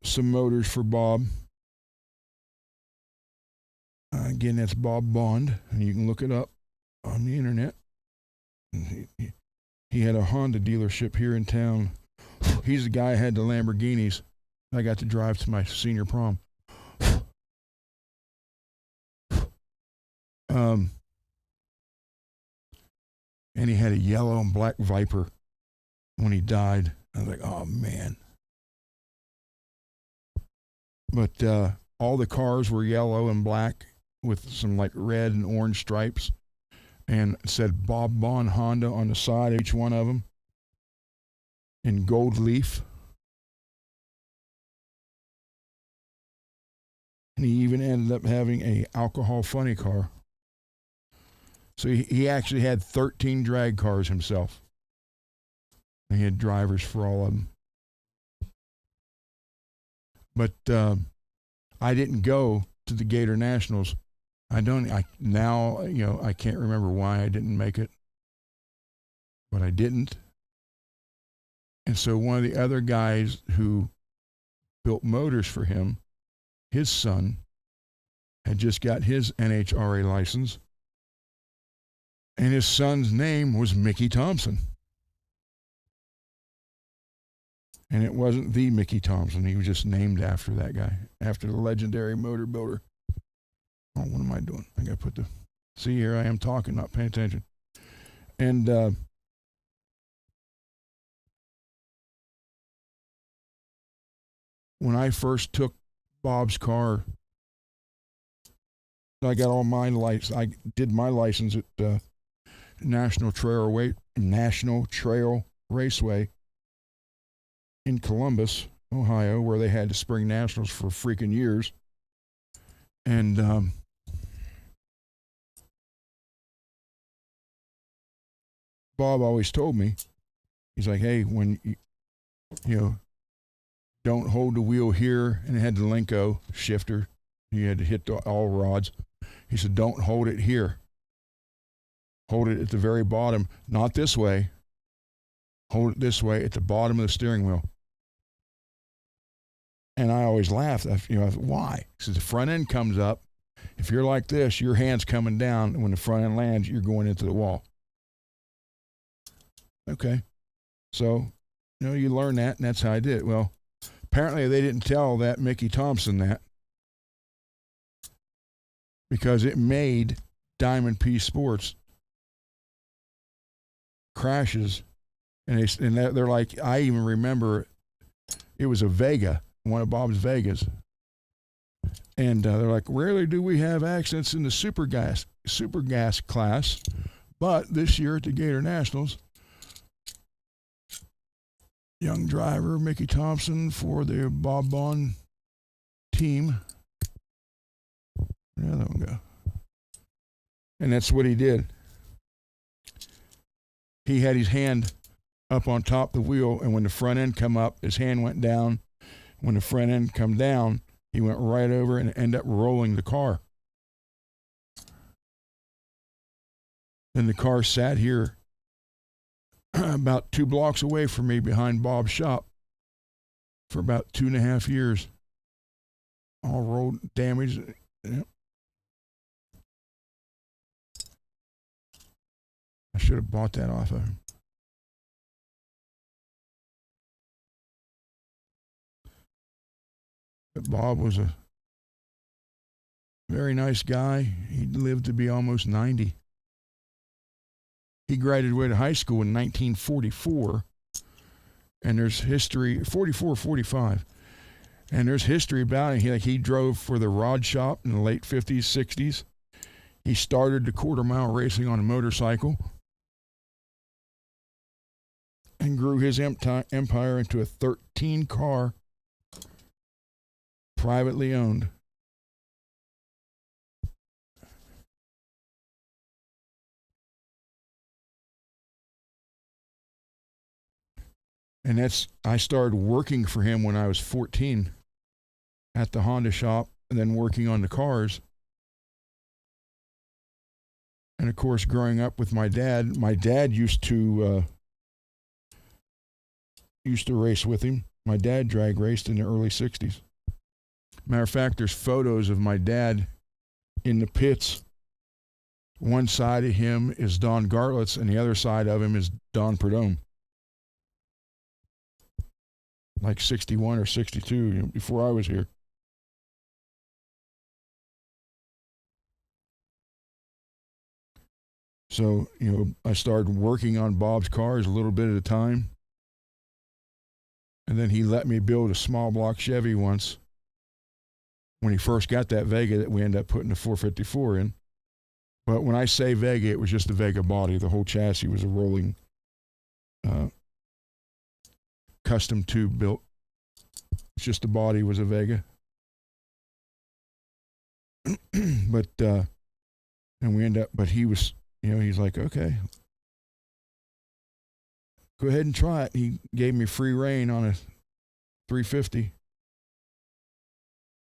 some motors for Bob, again, that's Bob Bond, and you can look it up on the internet. He had a Honda dealership here in town. He's the guy who had the Lamborghinis I got to drive to my senior prom. And he had a yellow and black Viper when he died. I was like, oh man. But all the cars were yellow and black with some like red and orange stripes, and it said Bob Bond Honda on the side of each one of them in gold leaf. And he even ended up having a alcohol funny car. So he actually had 13 drag cars himself. And he had drivers for all of them. But I didn't go to the Gator Nationals. I can't remember why I didn't make it. But I didn't. And so one of the other guys who built motors for him, his son, had just got his NHRA license. And his son's name was Mickey Thompson. And it wasn't the Mickey Thompson. He was just named after that guy, after the legendary motor builder. Oh, what am I doing? I got to put see, here I am talking, not paying attention. And when I first took Bob's car, I got all my license. I did my license at National Trail Raceway in Columbus, Ohio, where they had the spring nationals for freaking years. And Bob always told me, he's like, hey, when you know, don't hold the wheel here, and it had the Lenko shifter. You had to hit all rods. He said, don't hold it here. Hold it at the very bottom, not this way. Hold it this way at the bottom of the steering wheel. And I always laughed. I thought, why? He says the front end comes up. If you're like this, your hand's coming down, and when the front end lands, you're going into the wall. Okay. So, you learn that, and that's how I did it. Well, apparently they didn't tell that Mickey Thompson that, because it made Diamond P Sports crashes, and they're like, I even remember it was a Vega, one of Bob's Vegas, and they're like, rarely do we have accidents in the super gas class, but this year at the Gator Nationals, young driver Mickey Thompson for the Bob Bond team. Yeah, that one go. And that's what he did. He had his hand up on top of the wheel, and when the front end come up, his hand went down. When the front end come down, he went right over and ended up rolling the car. Then the car sat here about 2 blocks away from me behind Bob's shop for about 2.5 years. All rolled, damaged. Yep. I should have bought that off of him. But Bob was a very nice guy. He lived to be almost 90. He graduated high school in 1944, and there's history, 44, 45, and there's history about him. He drove for the Rod Shop in the late 50s, 60s. He started the quarter-mile racing on a motorcycle and grew his empire into a 13-car, privately owned. And I started working for him when I was 14 at the Honda shop, and then working on the cars. And of course, growing up with my dad used to race with him. My dad drag raced in the early 60s. Matter of fact, there's photos of my dad in the pits. One side of him is Don Garguts, and the other side of him is Don Prudhomme. Like 61 or 62, before I was here. So, I started working on Bob's cars a little bit at a time. And then he let me build a small block Chevy once, when he first got that Vega that we ended up putting the 454 in. But when I say Vega, it was just the Vega body. The whole chassis was a rolling custom tube built. It's just the body was a Vega. But and we end up, but he was, he's like, okay, go ahead and try it. He gave me free rein on a 350.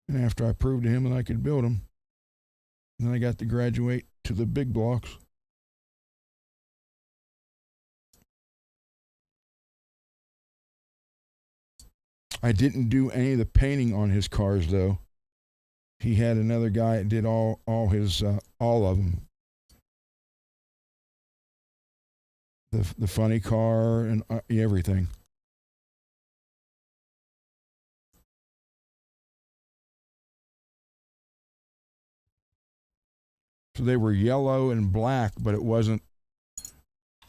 And after I proved to him that I could build them, then I got to graduate to the big blocks. I didn't do any of the painting on his cars, though. He had another guy that did all of them. The funny car and everything. So they were yellow and black, but it wasn't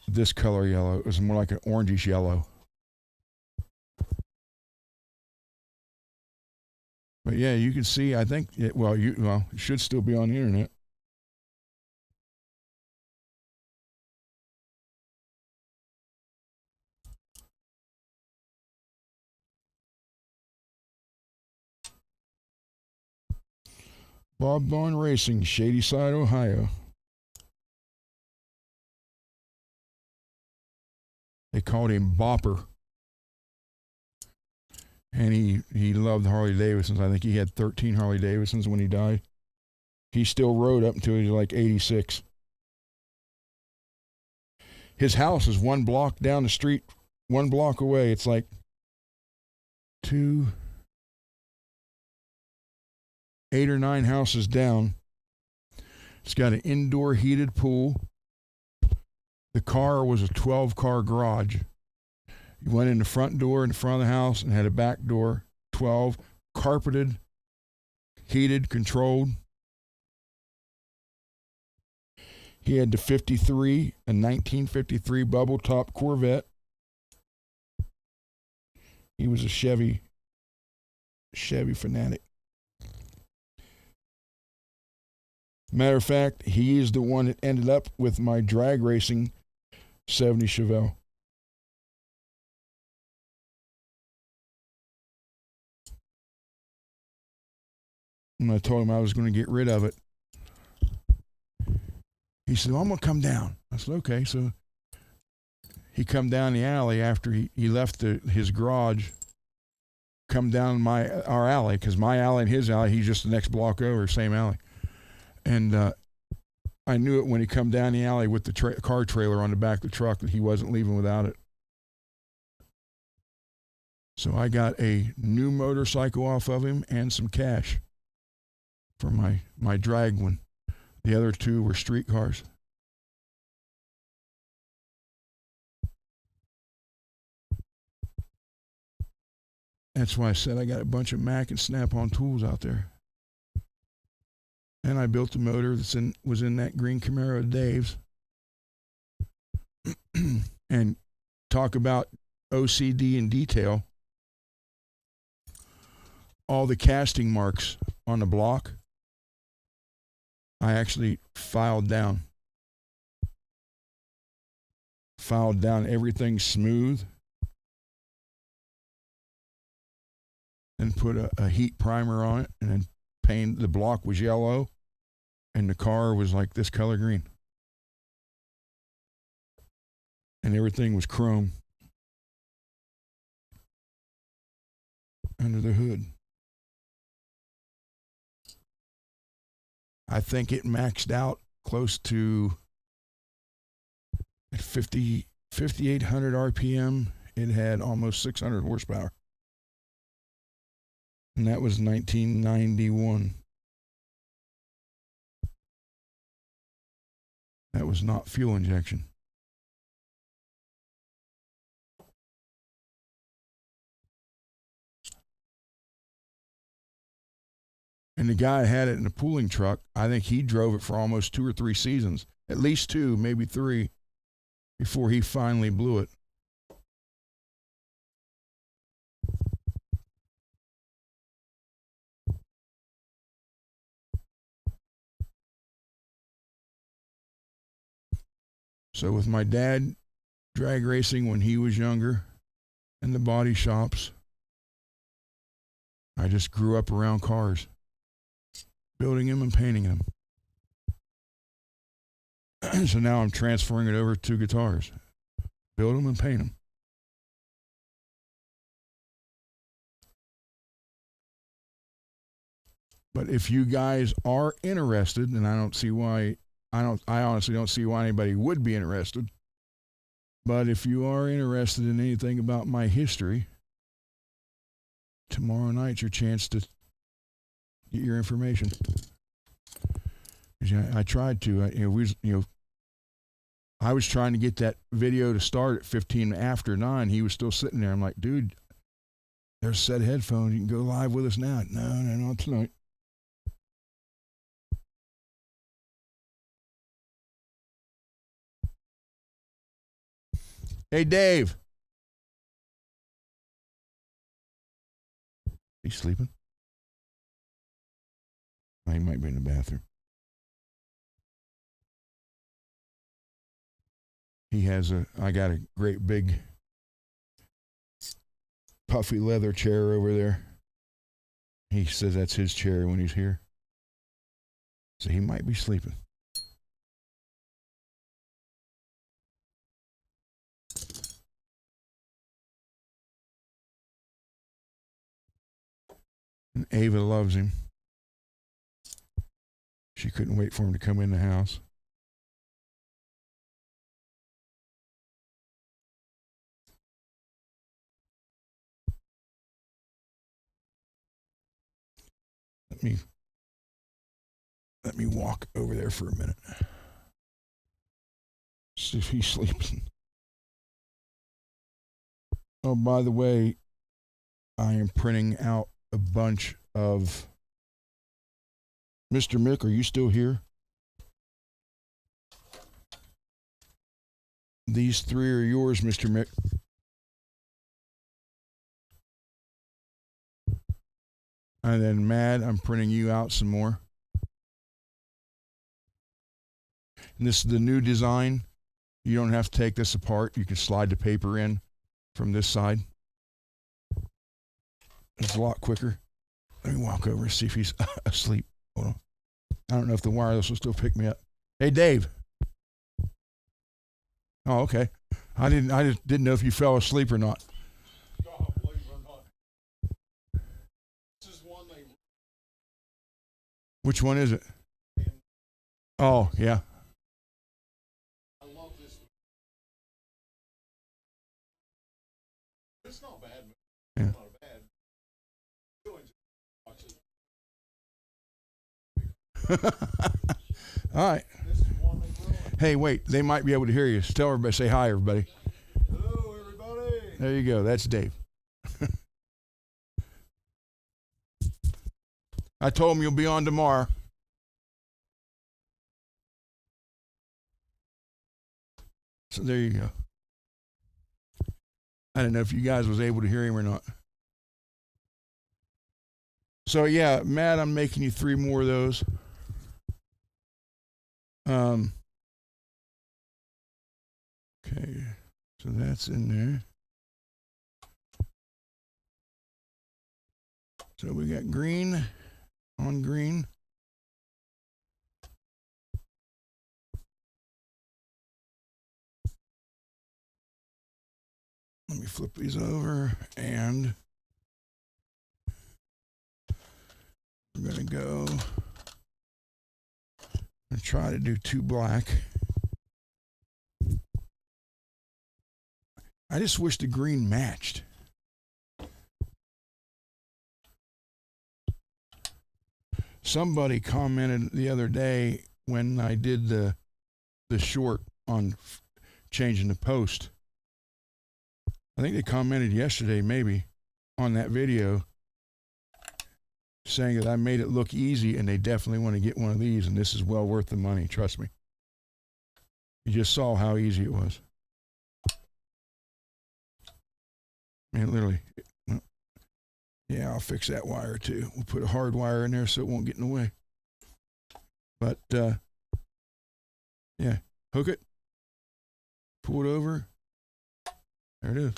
this color yellow. It was more like an orangish yellow. But yeah, you can see, I think, it should still be on the internet. Bob Vaughn Racing, Shadyside, Ohio. They called him Bopper. And he loved Harley Davidsons. I think he had 13 Harley Davidsons when he died. He still rode up until he was like 86. His house is 1 block down the street, 1 block away. It's like 8 or 9 houses down. It's got an indoor heated pool. The car was a 12-car garage. You went in the front door in the front of the house and had a back door, 12, carpeted, heated, controlled. He had the 1953 bubble top Corvette. He was a Chevy fanatic. Matter of fact, he is the one that ended up with my drag racing 70 Chevelle. And I told him I was going to get rid of it. He said, well, I'm going to come down. I said, okay. So he come down the alley after he left his garage, come down our alley, because my alley and his alley, he's just the next block over, same alley. And I knew it when he come down the alley with the car trailer on the back of the truck that he wasn't leaving without it. So I got a new motorcycle off of him and some cash for my drag one. The other 2 were street cars. That's why I said I got a bunch of Mac and Snap-on tools out there. And I built the motor was in that green Camaro of Dave's. And talk about OCD in detail. All the casting marks on the block, I actually filed down everything smooth and put a heat primer on it, and then painted. The block was yellow and the car was like this color green, and everything was chrome under the hood. I think it maxed out close to at 5,800 RPM. It had almost 600 horsepower. And that was 1991. That was not fuel injection. And the guy had it in a pooling truck. I think he drove it for almost 2 or 3 seasons, at least 2, maybe 3, before he finally blew it. So with my dad drag racing when he was younger in the body shops, I just grew up around cars, building them and painting them. So now I'm transferring it over to guitars. Build them and paint them. But if you guys are interested, and I honestly don't see why anybody would be interested. But if you are interested in anything about my history, tomorrow night's your chance to get your information. I tried to. I was trying to get that video to start at 15 after 9. He was still sitting there. I'm like, dude, there's a set of headphones. You can go live with us now. No, not tonight. Hey, Dave. He's sleeping? He might be in the bathroom. I got a great big puffy leather chair over there. He says that's his chair when he's here. So he might be sleeping. And Ava loves him. She couldn't wait for him to come in the house. Let me walk over there for a minute. See if he's sleeping. Oh, by the way, I am printing out a bunch of... Mr. Mick, are you still here? These 3 are yours, Mr. Mick. And then, Mad, I'm printing you out some more. And this is the new design. You don't have to take this apart. You can slide the paper in from this side. It's a lot quicker. Let me walk over and see if he's asleep. Hold on. I don't know if the wireless will still pick me up. Hey, Dave. Oh, okay. I just didn't know if you fell asleep or not. God, believe it or not. This is one they. Which one is it? Oh, yeah. I love this. It's not bad. Yeah. It's not bad. All right. This is one they ruined. Hey, wait. They might be able to hear you. Tell everybody, say hi, everybody. Hello, everybody. There you go. That's Dave. I told him you'll be on tomorrow. So there you go. I don't know if you guys was able to hear him or not. So yeah, Matt, I'm making you 3 more of those. Okay, so that's in there. So we got green on green. Let me flip these over, and we're going to go and try to do 2 black. I just wish the green matched. Somebody commented the other day when I did the short on changing the post. I think they commented yesterday, maybe, on that video, saying that I made it look easy, and they definitely want to get one of these, and this is well worth the money, trust me. You just saw how easy it was. Man, literally. Yeah, I'll fix that wire too. We'll put a hard wire in there so it won't get in the way. But, yeah, hook it, pull it over. There it is.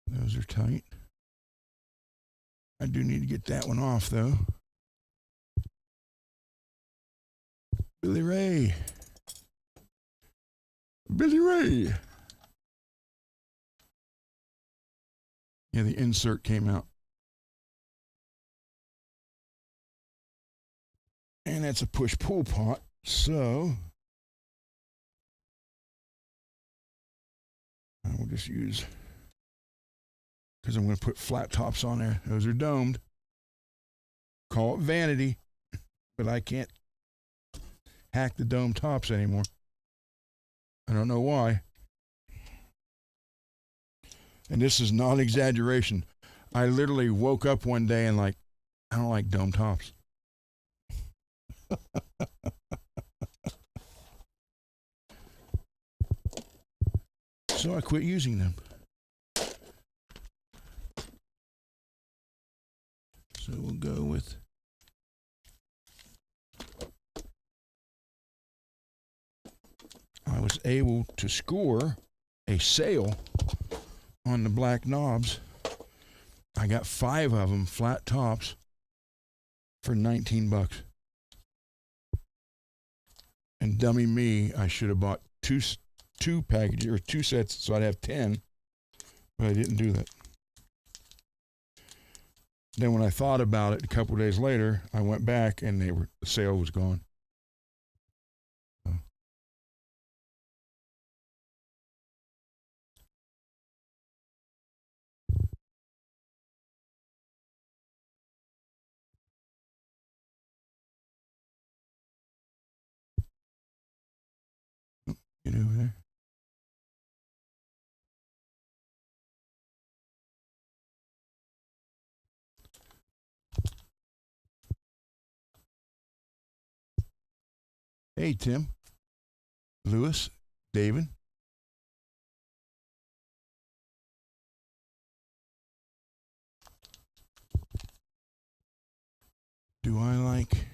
Those are tight. I do need to get that one off, though. Billy Ray. Billy Ray. Yeah, the insert came out. And that's a push-pull pot, so I will just use, because I'm going to put flat tops on there. Those are domed. Call it vanity, but I can't hack the dome tops anymore. I don't know why. And this is not exaggeration. I literally woke up one day and I don't like dome tops. So I quit using them. So we'll go with I was able to score a sale on the black knobs. I got 5 of them, flat tops, for $19. And dummy me, I should have bought two packages or 2 sets, so I'd have 10, but I didn't do that. Then when I thought about it a couple of days later, I went back and the sale was gone. So. Get over there. Hey, Tim, Lewis, David. Do I like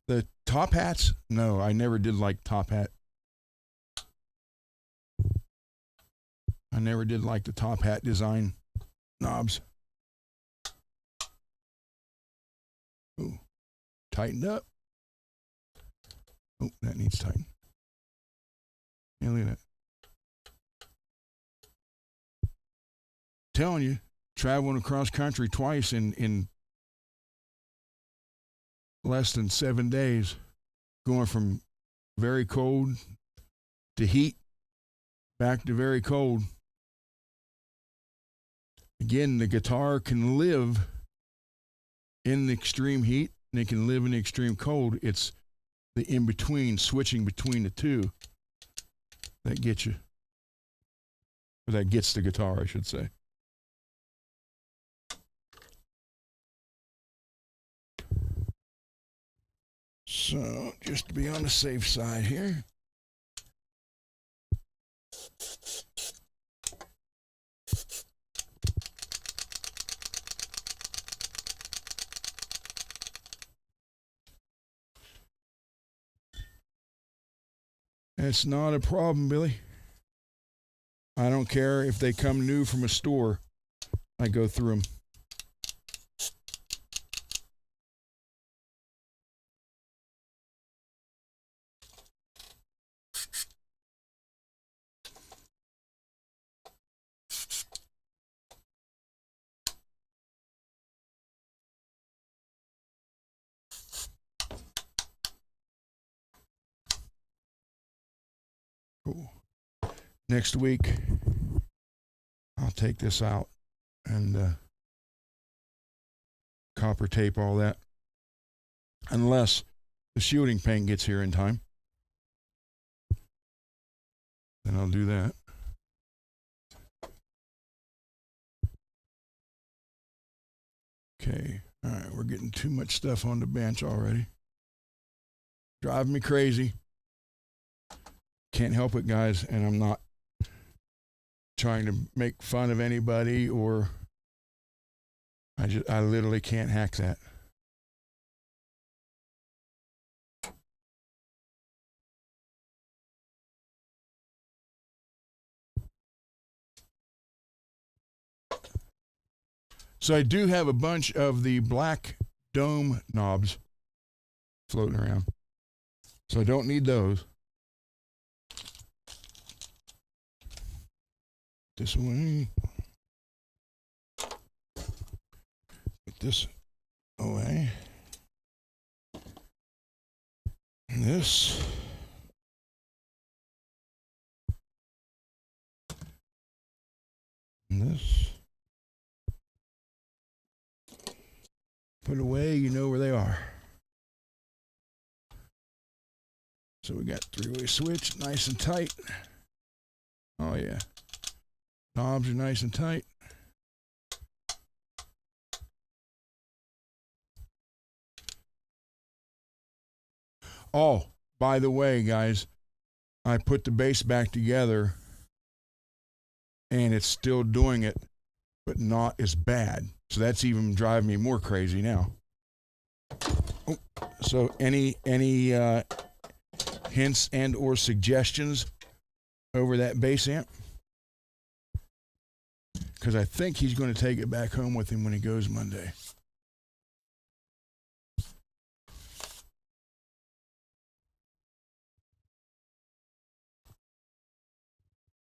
the top hats? No, I never did like top hat. I never did like the top hat design knobs. Ooh, tightened up. Oh, that needs tightened. Yeah, look at that. Telling you, traveling across country twice in less than 7 days, going from very cold to heat, back to very cold. Again, the guitar can live in the extreme heat and it can live in the extreme cold. It's the in-between, switching between the two, that gets you. Or that gets the guitar, I should say. So, just to be on the safe side here. It's not a problem, Billy. I don't care if they come new from a store. I go through them. Cool. Next week, I'll take this out and copper tape all that. Unless the shielding paint gets here in time. Then I'll do that. Okay. All right. We're getting too much stuff on the bench already. Driving me crazy. Can't help it, guys, and I'm not trying to make fun of anybody, or I literally can't hack that. So I do have a bunch of the black dome knobs floating around, so I don't need those. This way. Put this away. And this. And this. Put away, you know where they are. So we got 3-way switch, nice and tight. Oh yeah. Knobs are nice and tight. Oh, by the way, guys, I put the bass back together and it's still doing it, but not as bad. So that's even driving me more crazy now. So any hints and or suggestions over that bass amp? Because I think he's going to take it back home with him when he goes Monday.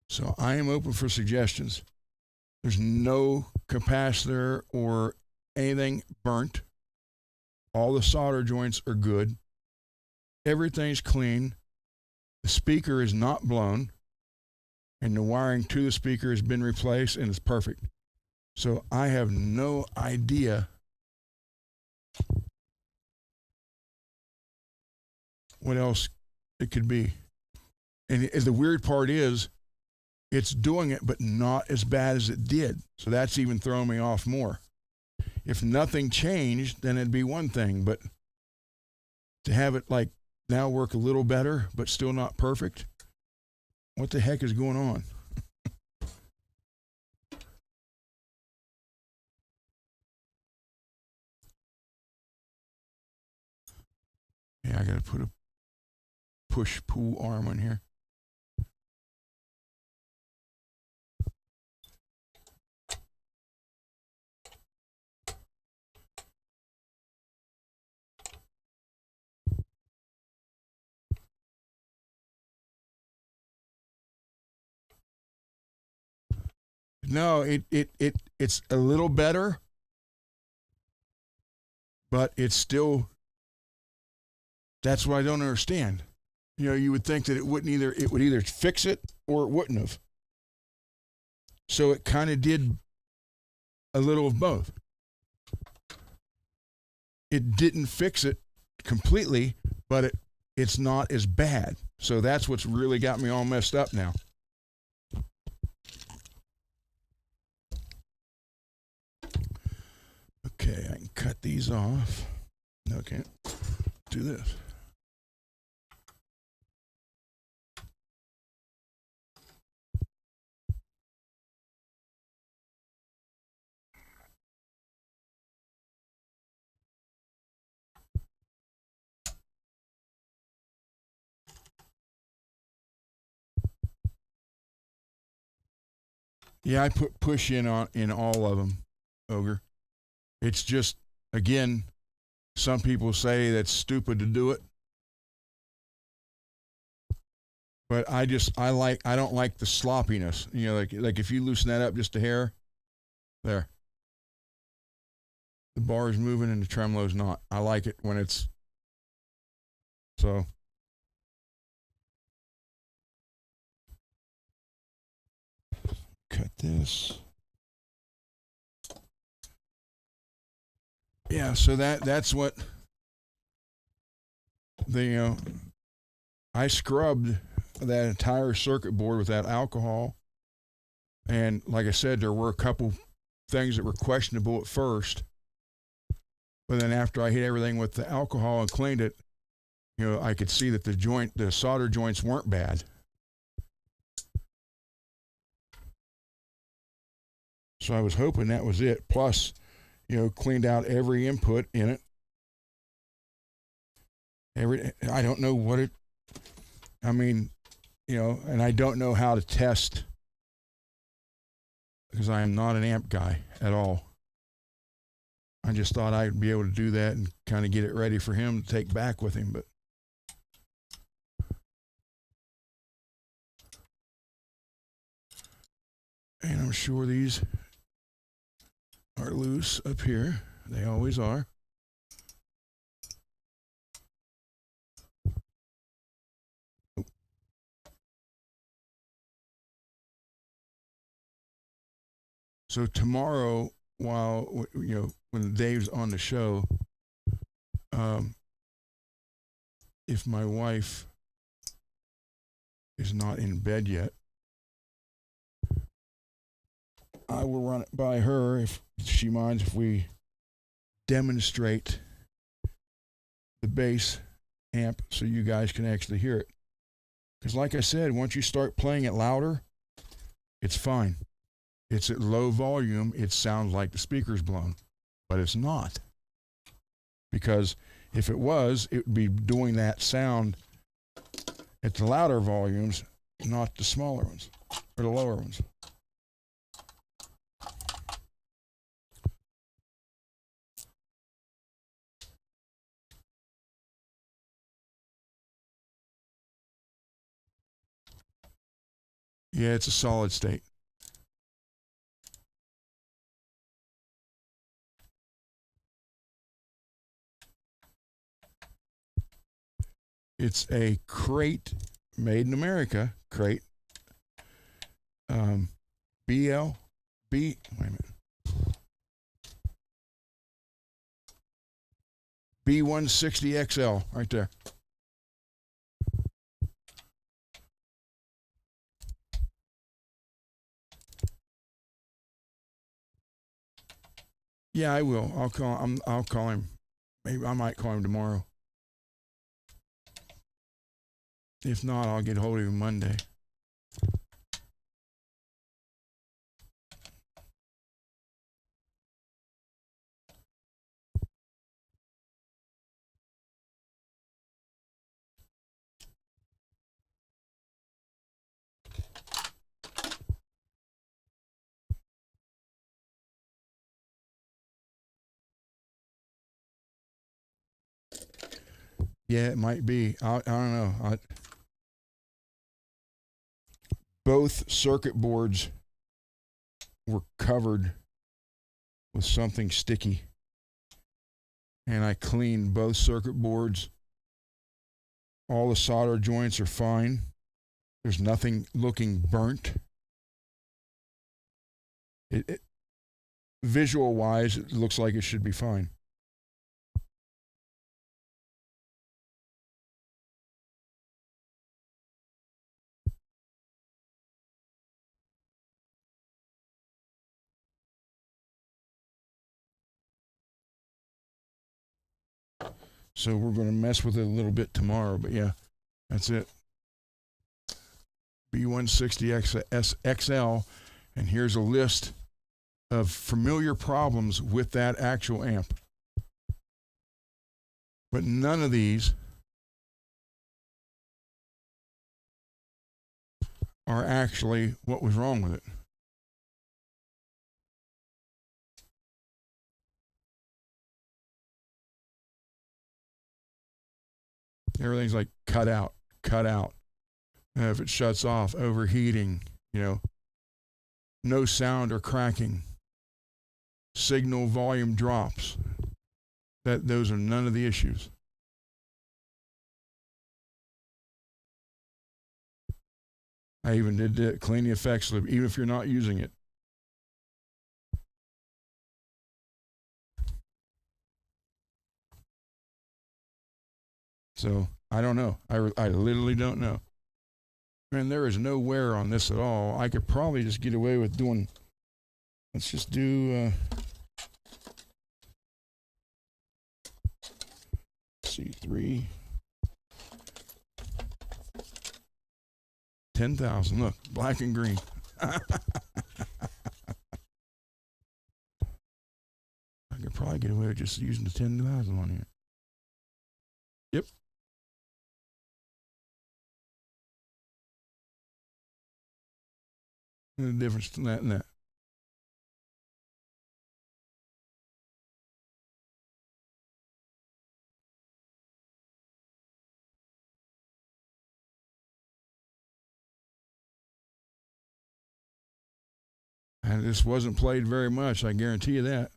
So I am open for suggestions. There's no capacitor or anything burnt. All the solder joints are good. Everything's clean. The speaker is not blown. And the wiring to the speaker has been replaced and it's perfect. So I have no idea what else it could be. And the weird part is, it's doing it, but not as bad as it did. So that's even throwing me off more. If nothing changed, then it'd be one thing. But to have it like now work a little better, but still not perfect, what the heck is going on? Yeah, I got to put a push-pull arm on here. No, it's a little better, but it's still, that's what I don't understand. You know, you would think that it would either fix it or it wouldn't have. So it kind of did a little of both. It didn't fix it completely, but it's not as bad. So that's what's really got me all messed up now. Okay, I can cut these off. No, I can't do this. Yeah, I put push in all of them, Ogre. It's just, again, some people say that's stupid to do it. But I don't like the sloppiness. You know, like if you loosen that up just a hair, there. The bar is moving and the tremolo's not. I like it when it's, so. Cut this. Yeah, so that's what I scrubbed that entire circuit board with that alcohol. And like I said, there were a couple things that were questionable at first. But then after I hit everything with the alcohol and cleaned it, you know, I could see that the solder joints weren't bad. So I was hoping that was it. Plus, you know, cleaned out every input in it. I don't know what it, I mean, you know, and I don't know how to test because I am not an amp guy at all. I just thought I'd be able to do that and kind of get it ready for him to take back with him, but and I'm sure these are loose up here. They always are. So tomorrow, while you know, when Dave's on the show, if my wife is not in bed yet, I will run it by her if she minds if we demonstrate the bass amp so you guys can actually hear it. Because like I said, once you start playing it louder, it's fine. It's at low volume, it sounds like the speaker's blown, but it's not. Because If it was, it would be doing that sound at the louder volumes, not the smaller ones or the lower ones. Yeah, it's a solid state. It's a crate, made in America crate. BL, wait a minute. B160XL, right there. Yeah, I will. I'll call him. Maybe I might call him tomorrow. If not, I'll get hold of him Monday. Yeah, it might be. I don't know. Both circuit boards were covered with something sticky. And I cleaned both circuit boards. All the solder joints are fine. There's nothing looking burnt. Visual wise, it looks like it should be fine. So we're going to mess with it a little bit tomorrow, but yeah, that's it. B160XL, and here's a list of familiar problems with that actual amp. But none of these are actually what was wrong with it. Everything's like cut out. If it shuts off, overheating, no sound or cracking, signal volume drops. Those are none of the issues. I even did clean the effects loop, even if you're not using it. So I don't know. I literally don't know. And there is no wear on this at all. I could probably just get away with doing. Let's just do. C3. 10,000. Look, black and green. I could probably get away with just using the 10,000 on here. Yep. The difference between that and that. And this wasn't played very much, I guarantee you that.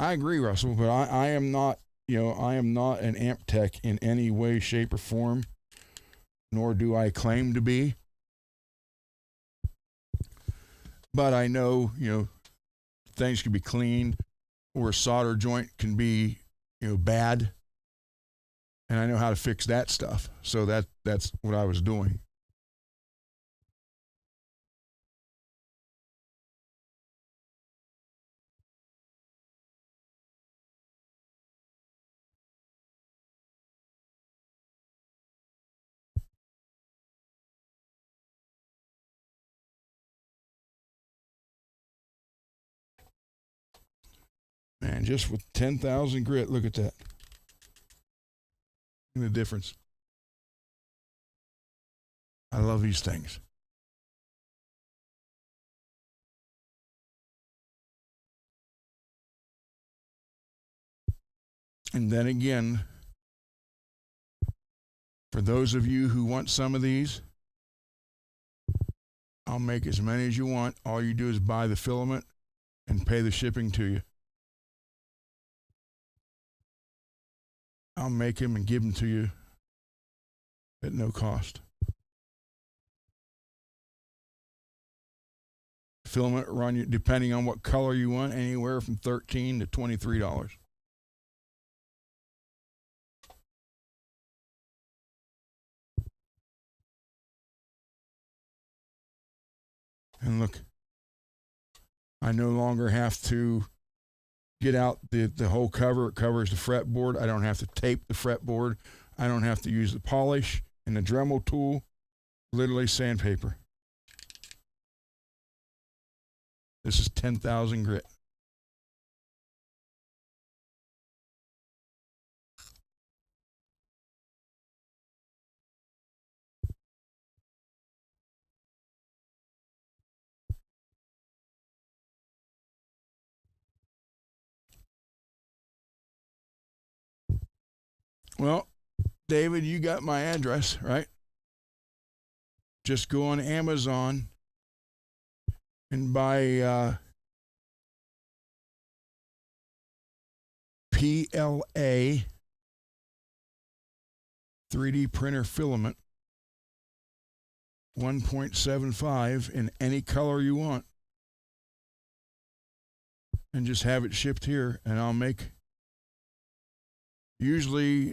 I agree, Russell, but I am not, I am not an amp tech in any way, shape, or form, nor do I claim to be. But I know, things can be cleaned, or a solder joint can be, bad, and I know how to fix that stuff. So that's what I was doing. Man, just with 10,000 grit, look at that. Look at the difference. I love these things. And then again, for those of you who want some of these, I'll make as many as you want. All you do is buy the filament and pay the shipping to you. I'll make them and give them to you at no cost. Filament run you, depending on what color you want, anywhere from $13 to $23. And look, I no longer have to get out the whole cover. It covers the fretboard. I don't have to tape the fretboard. I don't have to use the polish and the Dremel tool. Literally sandpaper. This is 10,000 grit. Well, David, you got my address, right? Just go on Amazon and buy PLA 3D printer filament 1.75 in any color you want. And just have it shipped here, and I'll make usually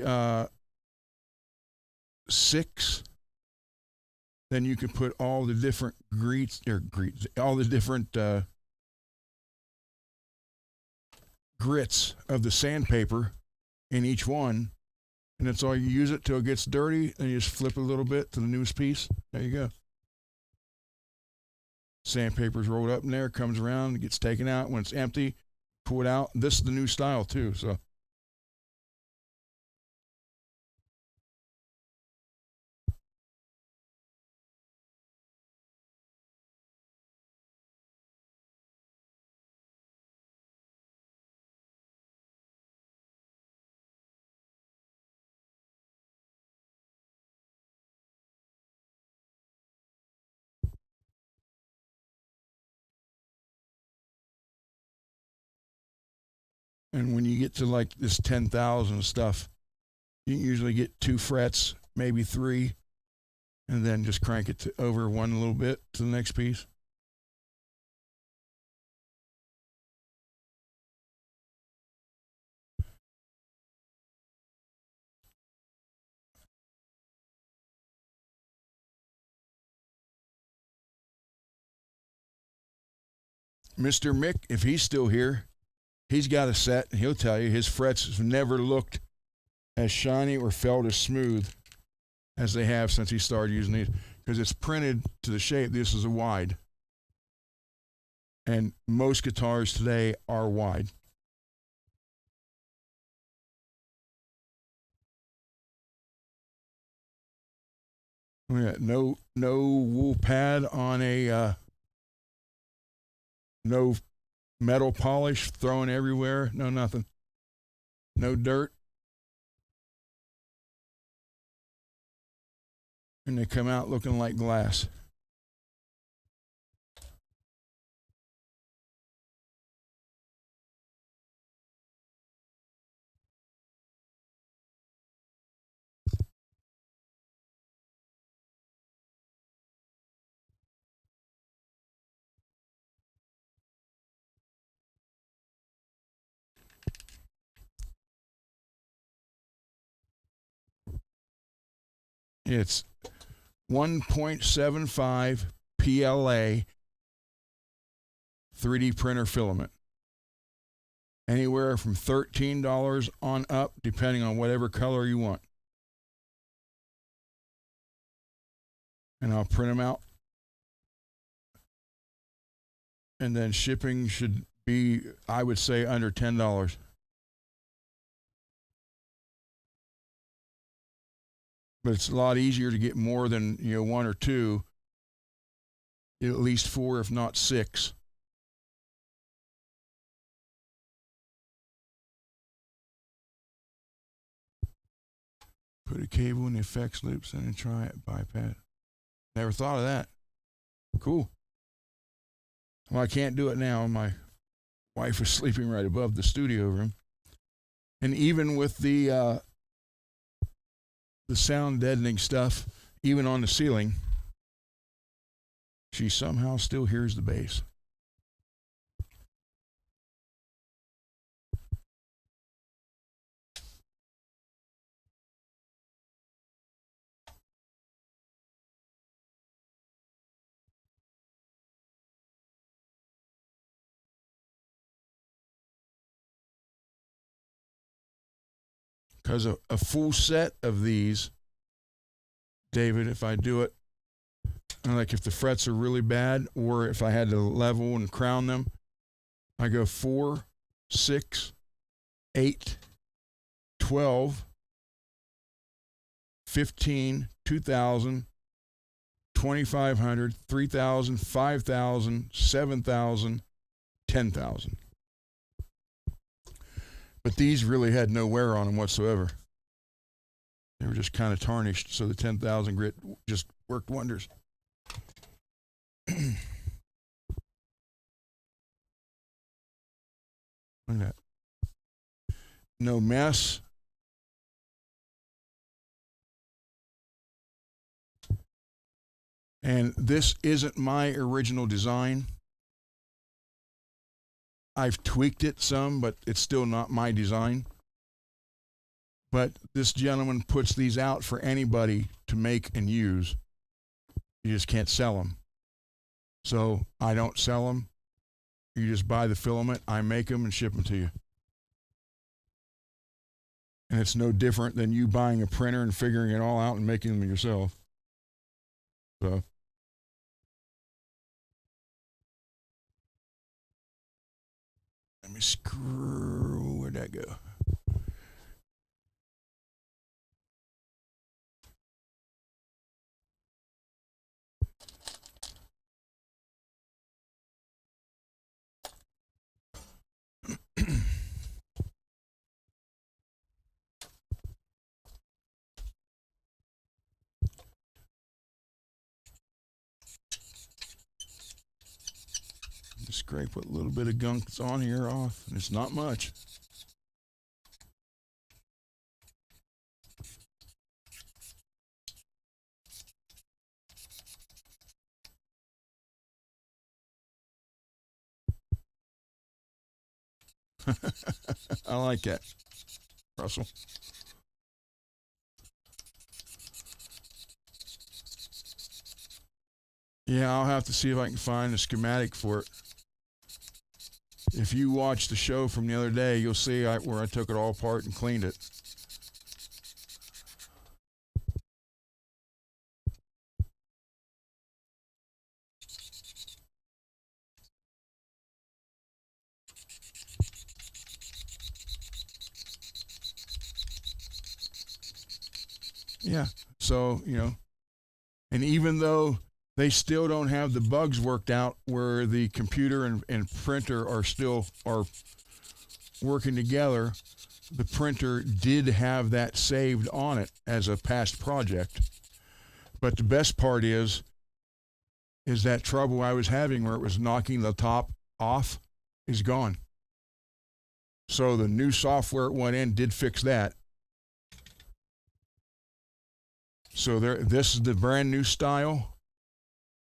6. Then you can put all the different all the different grits of the sandpaper in each one, and that's all you use it till it gets dirty, and you just flip a little bit to the newest piece. There you go. Sandpaper's rolled up in there, comes around, it gets taken out. When it's empty, pull it out. This is the new style too, so. And when you get to like this 10,000 stuff, you can usually get 2 frets, maybe 3, and then just crank it to over one a little bit to the next piece. Mr. Mick, if he's still here, he's got a set, and he'll tell you his frets have never looked as shiny or felt as smooth as they have since he started using these, because it's printed to the shape. This is a wide, and most guitars today are wide. No wool pad on a no metal polish thrown everywhere. No nothing. No dirt. And they come out looking like glass. It's 1.75 PLA 3D printer filament. Anywhere from $13 on up, depending on whatever color you want. And I'll print them out. And then shipping should be, I would say, under $10. But it's a lot easier to get more than, you know, one or two, at least four, if not six. Put a cable in the effects loops and then try it, bypass. Never thought of that. Cool. Well, I can't do it now. My wife is sleeping right above the studio room. And even with the sound deadening stuff, even on the ceiling, she somehow still hears the bass. Because a full set of these, David, if I do it, like if the frets are really bad, or if I had to level and crown them, I go 4, 6, 8, 12, 15, 2,000, 2,500, 3,000, 5,000, 7,000, 10,000. But these really had no wear on them whatsoever. They were just kind of tarnished, so the 10,000 grit just worked wonders. Look at that. No mess. And this isn't my original design. I've tweaked it some, but it's still not my design. But this gentleman puts these out for anybody to make and use. You just can't sell them. So I don't sell them. You just buy the filament, I make them and ship them to you. And it's no different than you buying a printer and figuring it all out and making them yourself. So let me screw, where'd that go? Just scrape what little bit of gunk that's on here off. It's not much. I like that, Russell. Yeah, I'll have to see if I can find a schematic for it. If you watch the show from the other day, you'll see where I took it all apart and cleaned it. Yeah, so, you know, and even though they still don't have the bugs worked out where the computer and printer are working together, the printer did have that saved on it as a past project. But the best part is that trouble I was having where it was knocking the top off is gone. So the new software it went in did fix that. So this is the brand new style.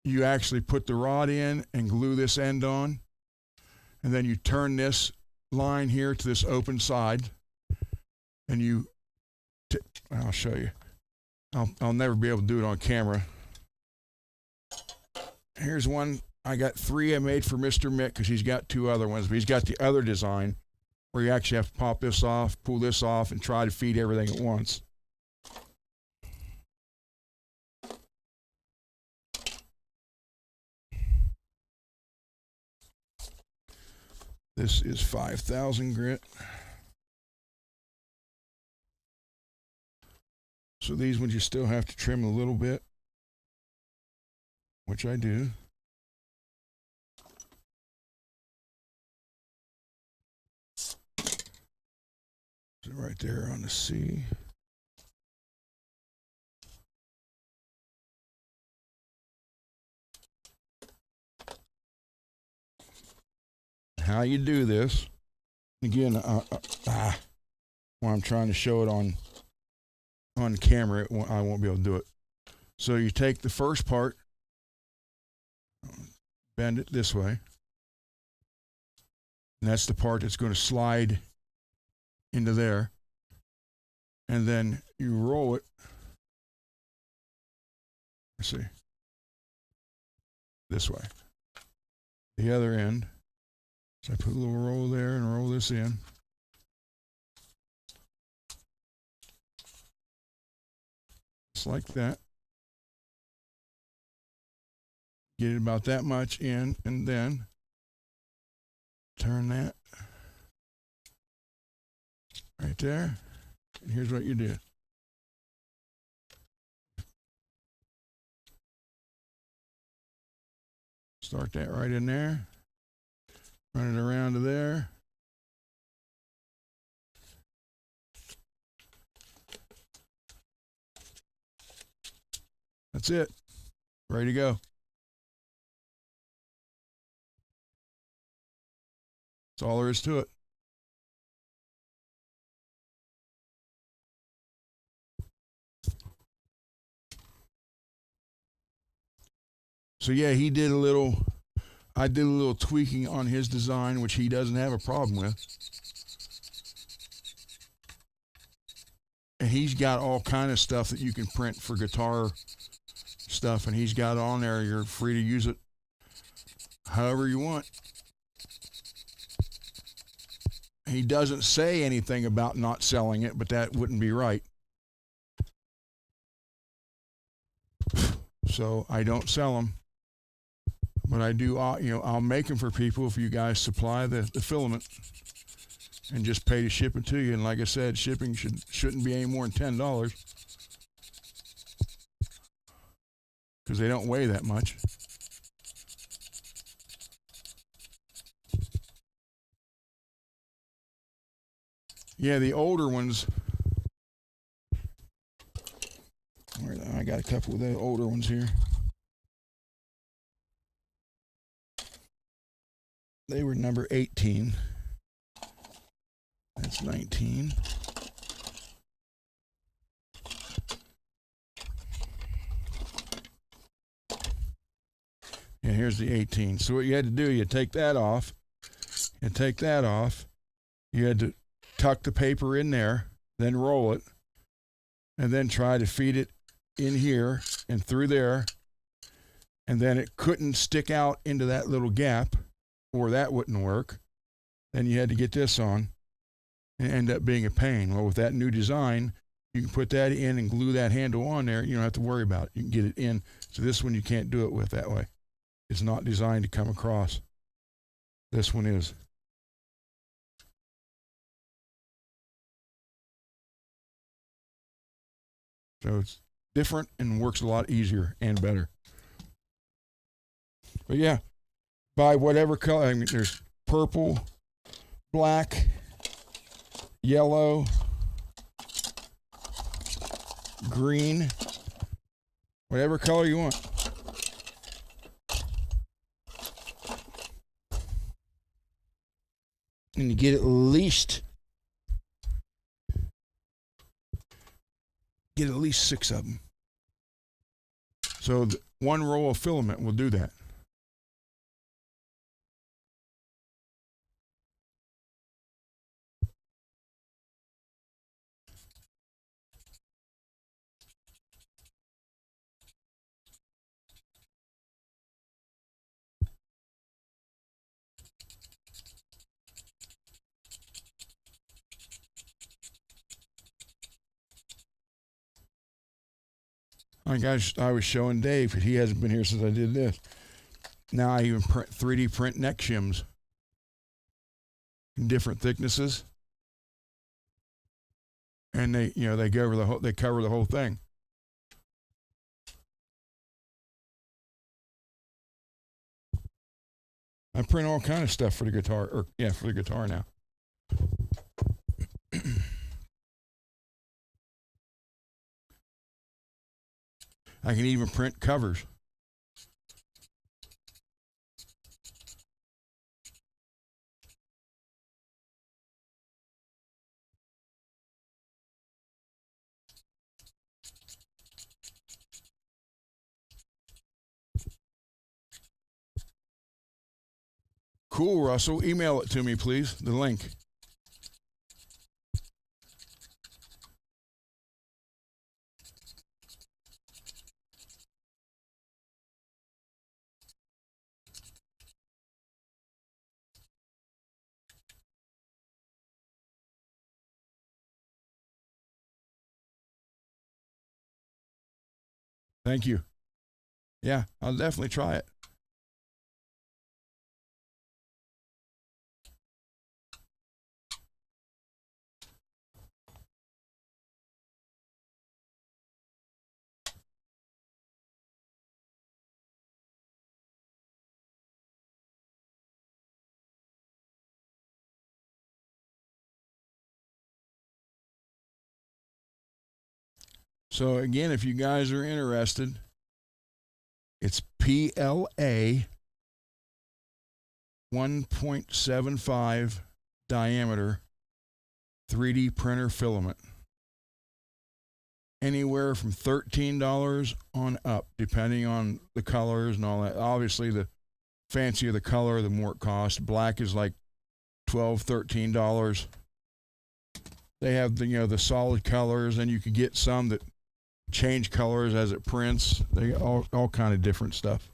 You actually put the rod in and glue this end on, and then you turn this line here to this open side, and I'll show you. I'll never be able to do it on camera. Here's one. I got 3 I made for Mr. Mick because he's got 2 other ones, but he's got the other design where you actually have to pop this off, pull this off, and try to feed everything at once. This is 5,000 grit. So these ones you still have to trim a little bit, which I do. So right there on the C. How you do this, again, when I'm trying to show it on camera, I won't be able to do it. So you take the first part, bend it this way, and that's the part that's going to slide into there, and then you roll it. Let's see, this way. The other end. So I put a little roll there and roll this in. Just like that. Get it about that much in, and then turn that right there. And here's what you do. Start that right in there. Run it around to there. That's it. Ready to go. That's all there is to it. So yeah, I did a little tweaking on his design, which he doesn't have a problem with. And he's got all kind of stuff that you can print for guitar stuff, and he's got on there. You're free to use it however you want. He doesn't say anything about not selling it, but that wouldn't be right. So I don't sell them. But I do, I'll make them for people if you guys supply the filament and just pay to ship it to you. And like I said, shipping shouldn't be any more than $10 because they don't weigh that much. Yeah, the older ones, I got a couple of the older ones here. They were number 18. That's 19. And here's the 18. So what you had to do, you take that off, and take that off. You had to tuck the paper in there, then roll it, and then try to feed it in here and through there. And then it couldn't stick out into that little gap, or that wouldn't work. Then you had to get this on and end up being a pain. Well, with that new design, you can put that in and glue that handle on there. You don't have to worry about it. You can get it in. So this one you can't do it with that way. It's not designed to come across. This one is. So it's different and works a lot easier and better. But yeah, buy whatever color. I mean, there's purple, black, yellow, green, whatever color you want. And you get at least 6 of them. So one roll of filament will do that. Like I was showing Dave, he hasn't been here since I did this. Now I even 3D print neck shims. in different thicknesses, and they cover the whole thing. I print all kind of stuff for the guitar, for the guitar now. I can even print covers. Cool, Russell. Email it to me, please, the link. Thank you. Yeah, I'll definitely try it. So again, if you guys are interested, it's PLA 1.75 diameter 3D printer filament. Anywhere from $13 on up, depending on the colors and all that. Obviously, the fancier the color, the more it costs. Black is like $12, $13. They have the solid colors, and you can get some that change colors as it prints. They all kind of different stuff.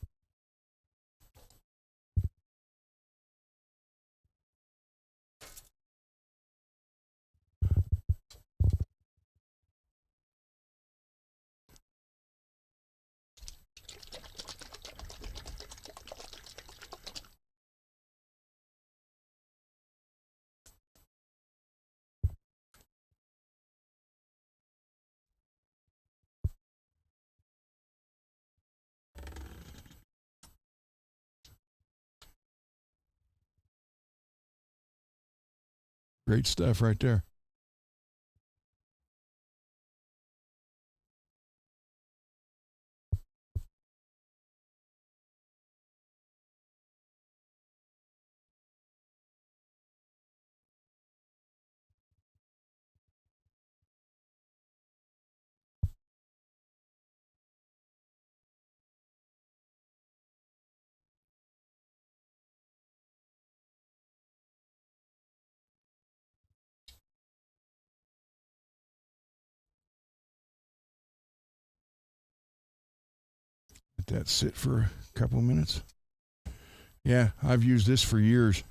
Great stuff right there. Let that sit for a couple of minutes. Yeah, I've used this for years.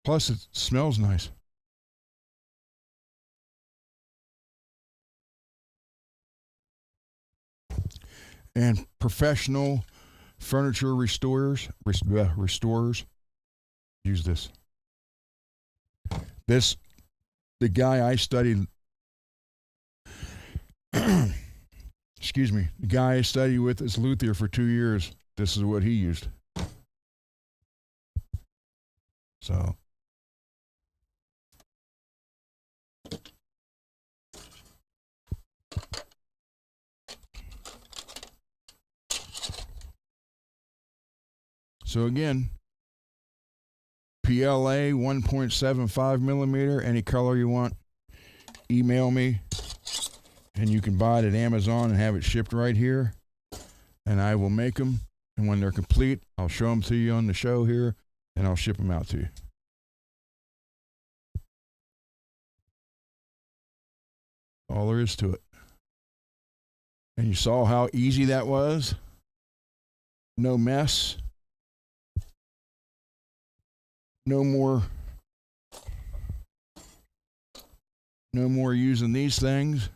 Plus, it smells nice. And professional furniture restorers use this. The guy I studied, excuse me, the guy I studied with is luthier for 2 years. This is what he used. So. So again, PLA 1.75 millimeter, any color you want, email me, and you can buy it at Amazon and have it shipped right here, and I will make them, and when they're complete, I'll show them to you on the show here, and I'll ship them out to you. All there is to it. And you saw how easy that was? No mess. No more using these things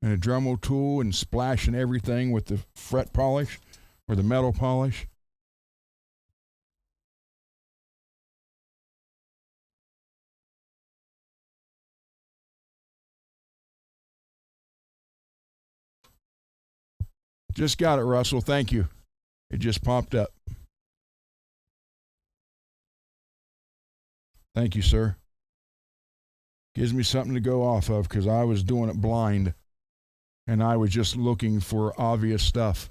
and a Dremel tool and splashing everything with the fret polish or the metal polish. Just got it, Russell. Thank you. It just popped up. Thank you, sir. Gives me something to go off of because I was doing it blind and I was just looking for obvious stuff.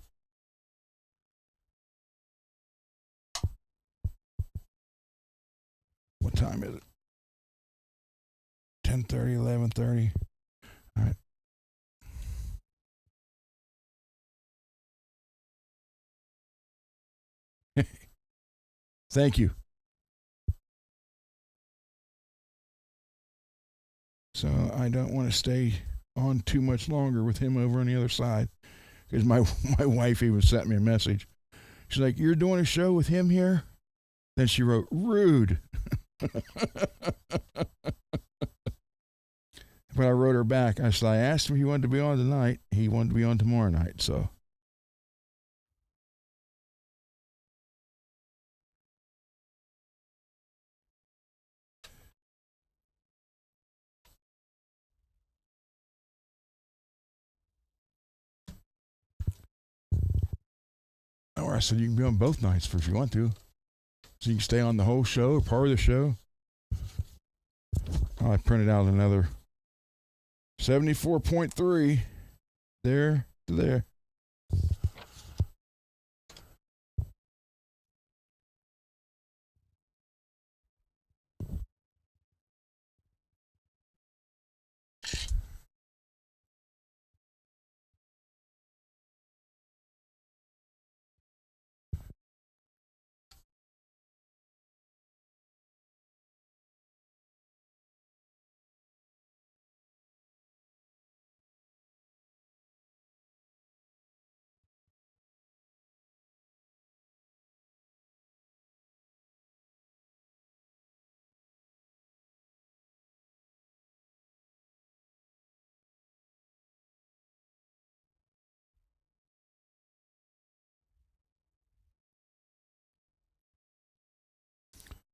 What time is it? 10:30, 11:30. All right. Thank you. So I don't want to stay on too much longer with him over on the other side because my wife even sent me a message. She's like, "You're doing a show with him here?" Then she wrote, "Rude." But I wrote her back. I said, I asked him if he wanted to be on tonight. He wanted to be on tomorrow night, so. Or I said, you can be on both nights if you want to. So you can stay on the whole show or part of the show. Oh, I printed out another 74.3 there to there.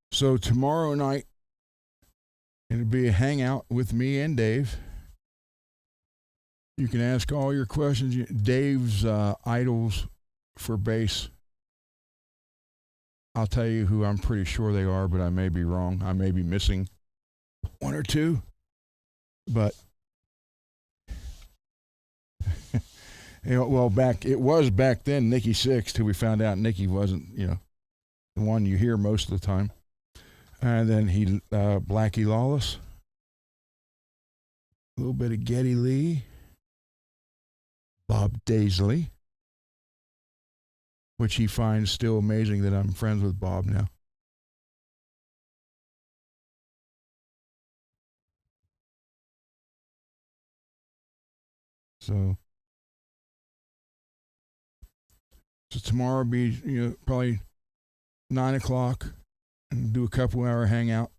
So tomorrow night, it'll be a hangout with me and Dave. You can ask all your questions. Dave's idols for bass. I'll tell you who I'm pretty sure they are, but I may be wrong. I may be missing one or two. But well, it was back then Nikki Sixx till we found out Nikki wasn't, the one you hear most of the time. And then Blackie Lawless, a little bit of Geddy Lee, Bob Daisley, which he finds still amazing that I'm friends with Bob now. So tomorrow will be probably 9 o'clock and do a couple hour hangout.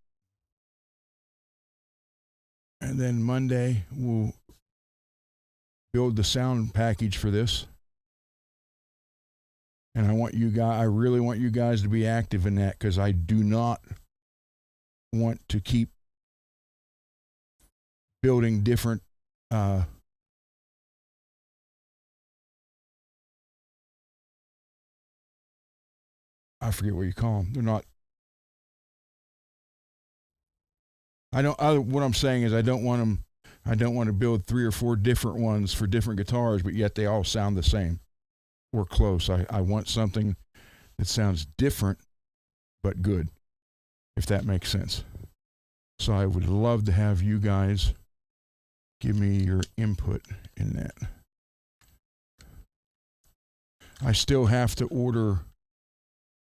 And then Monday we'll build the sound package for this. And I really want you guys to be active in that because I do not want to keep building different I forget what you call them. They're not. What I'm saying is I don't want to build 3 or 4 different ones for different guitars, but yet they all sound the same or close. I want something that sounds different but good, if that makes sense. So I would love to have you guys give me your input in that. I still have to order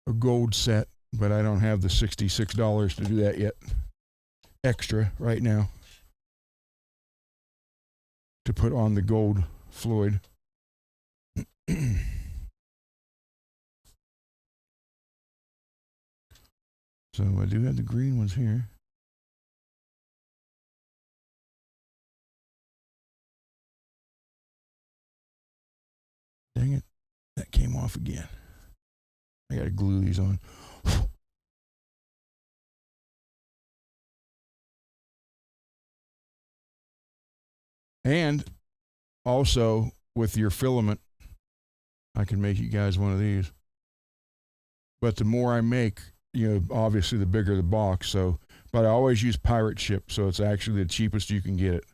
a gold set, but I don't have the $66 to do that yet. Extra right now to put on the gold Floyd. So I do have the green ones here. Dang it, that came off again. I gotta glue these on. And also with your filament, I can make you guys one of these. But the more I make, obviously the bigger the box. So, but I always use pirate ship, so it's actually the cheapest you can get it.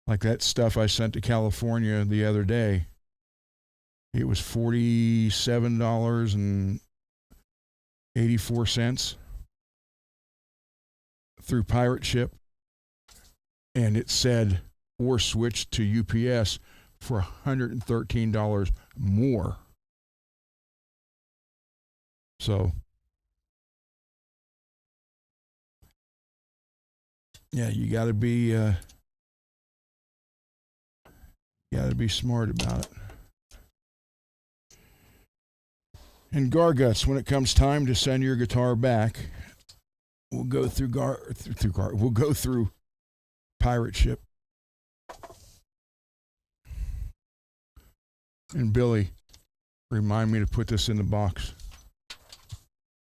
Like that stuff I sent to California the other day, it was $47.84 through pirate ship, and it said or switched to UPS for $113 more. So, yeah, you got to be smart about it. And Garguts, when it comes time to send your guitar back, we'll go through we'll go through pirate ship. And Billy, remind me to put this in the box.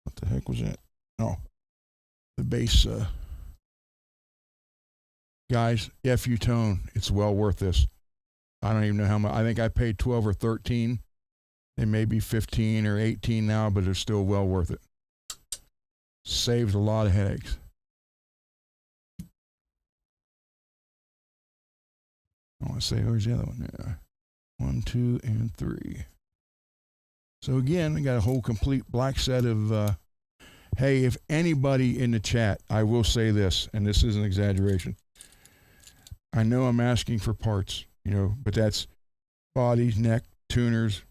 What the heck was that? Oh, the bass. Guys, FU tone. It's well worth this. I don't even know how much. I think I paid 12 or 13. They may be 15 or 18 now, but they're still well worth it. Saves a lot of headaches. I want to say, where's the other one? Yeah. 1, 2, and 3. So again, I got a whole complete black set of, hey, if anybody in the chat, I will say this, and this is an exaggeration. I know I'm asking for parts, but that's bodies, neck, tuners,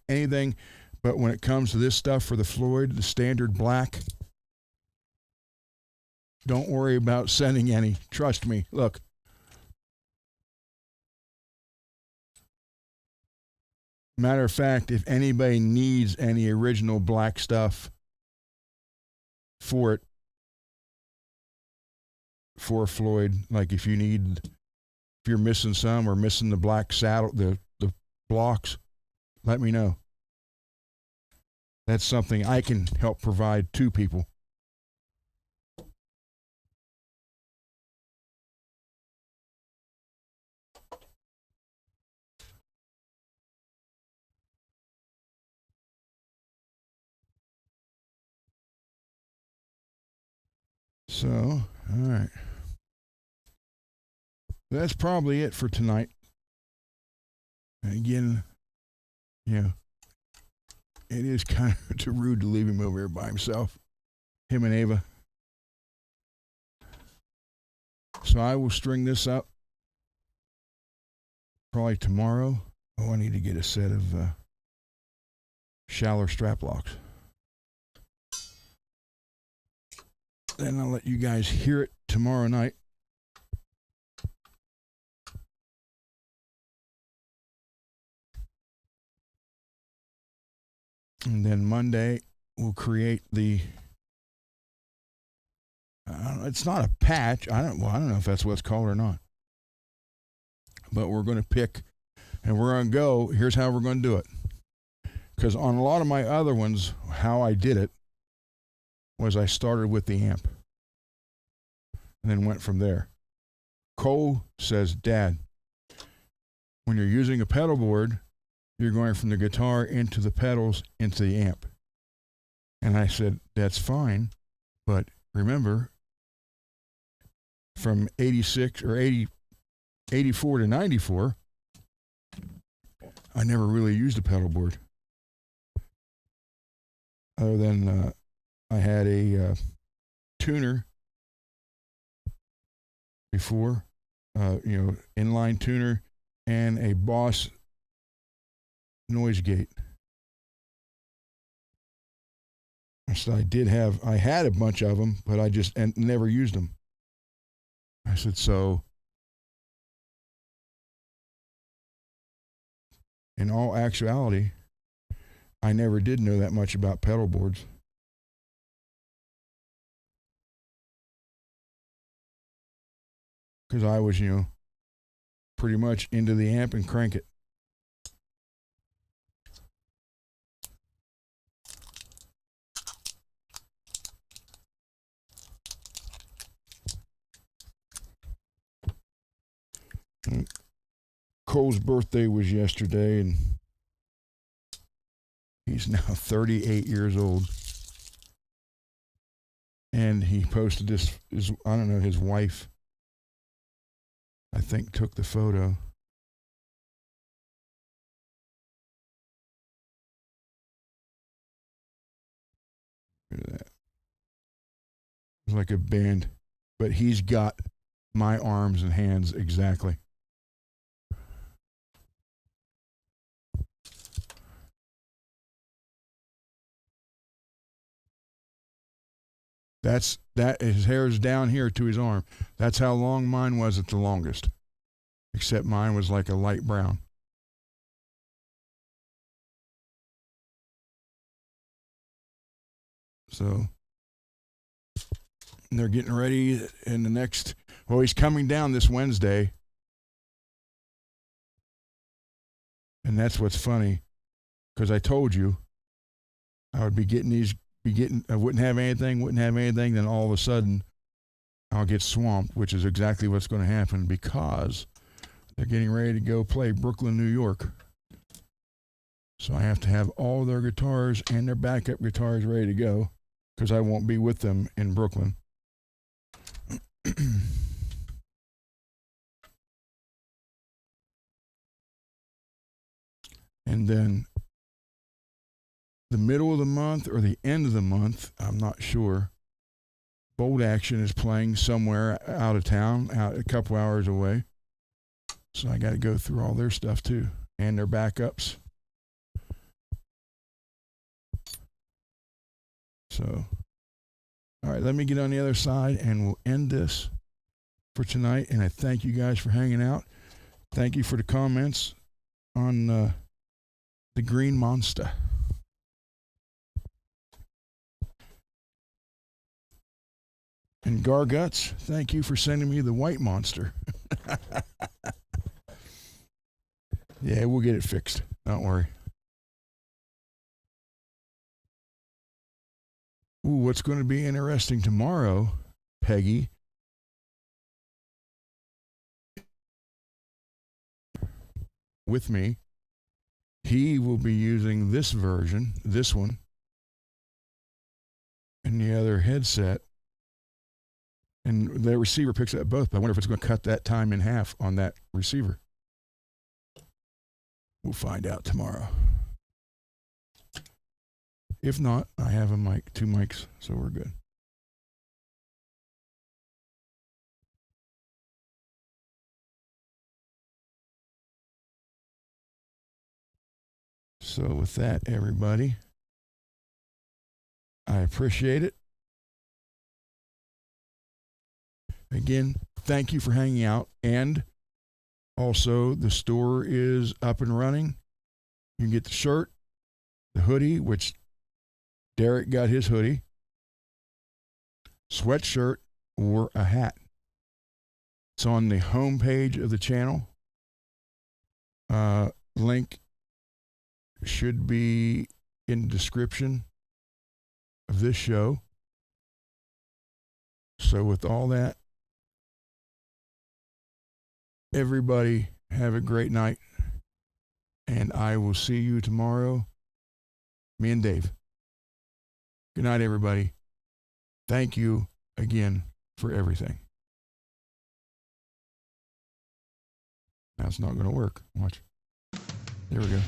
anything. But when it comes to this stuff for the Floyd, the standard black, don't worry about sending any. Trust me. Look. Matter of fact, if anybody needs any original black stuff for it, for Floyd, like if you're missing some or missing the black saddle, the blocks, let me know. That's something I can help provide to people. So, all right. That's probably it for tonight. Again, it is kind of too rude to leave him over here by himself, him and Ava. So I will string this up probably tomorrow. Oh, I need to get a set of shallow strap locks. Then I'll let you guys hear it tomorrow night. And then Monday, we'll create the, it's not a patch. I don't know if that's what it's called or not. But we're going to pick, and we're going to go, here's how we're going to do it. Because on a lot of my other ones, how I did it was I started with the amp. And then went from there. Cole says, Dad, when you're using a pedal board, you're going from the guitar into the pedals into the amp. And I said, that's fine, but remember, from 86 or 84 to 94, I never really used a pedal board. Other than I had a tuner before, inline tuner and a Boss noise gate. So I had a bunch of them, but I just never used them. I said, so in all actuality, I never did know that much about pedal boards. Because I was, pretty much into the amp and crank it. Cole's birthday was yesterday, and He's now 38 years old. And he posted this, I don't know, his wife, I think, took the photo. Look at that. It's like a band, but he's got my arms and hands exactly. That his hair is down here to his arm. That's how long mine was at the longest. Except mine was like a light brown. So they're getting ready in the next, well, he's coming down this Wednesday. And that's what's funny, because I told you I would I wouldn't have anything, then all of a sudden I'll get swamped, which is exactly what's going to happen, because they're getting ready to go play Brooklyn, New York. So I have to have all their guitars and their backup guitars ready to go, because I won't be with them in Brooklyn. And then the middle of the month or the end of the month, I'm not sure, Bold Action is playing somewhere out of town, out a couple hours away. So I got to go through all their stuff too, and their backups. So, all right, let me get on the other side and we'll end this for tonight. And I thank you guys for hanging out. Thank you for the comments on the Green Monster. And Garguts, thank you for sending me the White Monster. Yeah, we'll get it fixed. Don't worry. Ooh, what's going to be interesting tomorrow, Peggy? With me, he will be using this version, this one, and the other headset. And the receiver picks up both, but I wonder if it's going to cut that time in half on that receiver. We'll find out tomorrow. If not, I have a mic, 2 mics, so we're good. So with that, everybody, I appreciate it. Again, thank you for hanging out. And also, the store is up and running. You can get the shirt, the hoodie, which Derek got his hoodie, sweatshirt, or a hat. It's on the home page of the channel. Link should be in the description of this show. So with all that, everybody have a great night, and I will see you tomorrow. Me and Dave. Good night, everybody. Thank you again for everything. Now it's not going to work. Watch. There we go.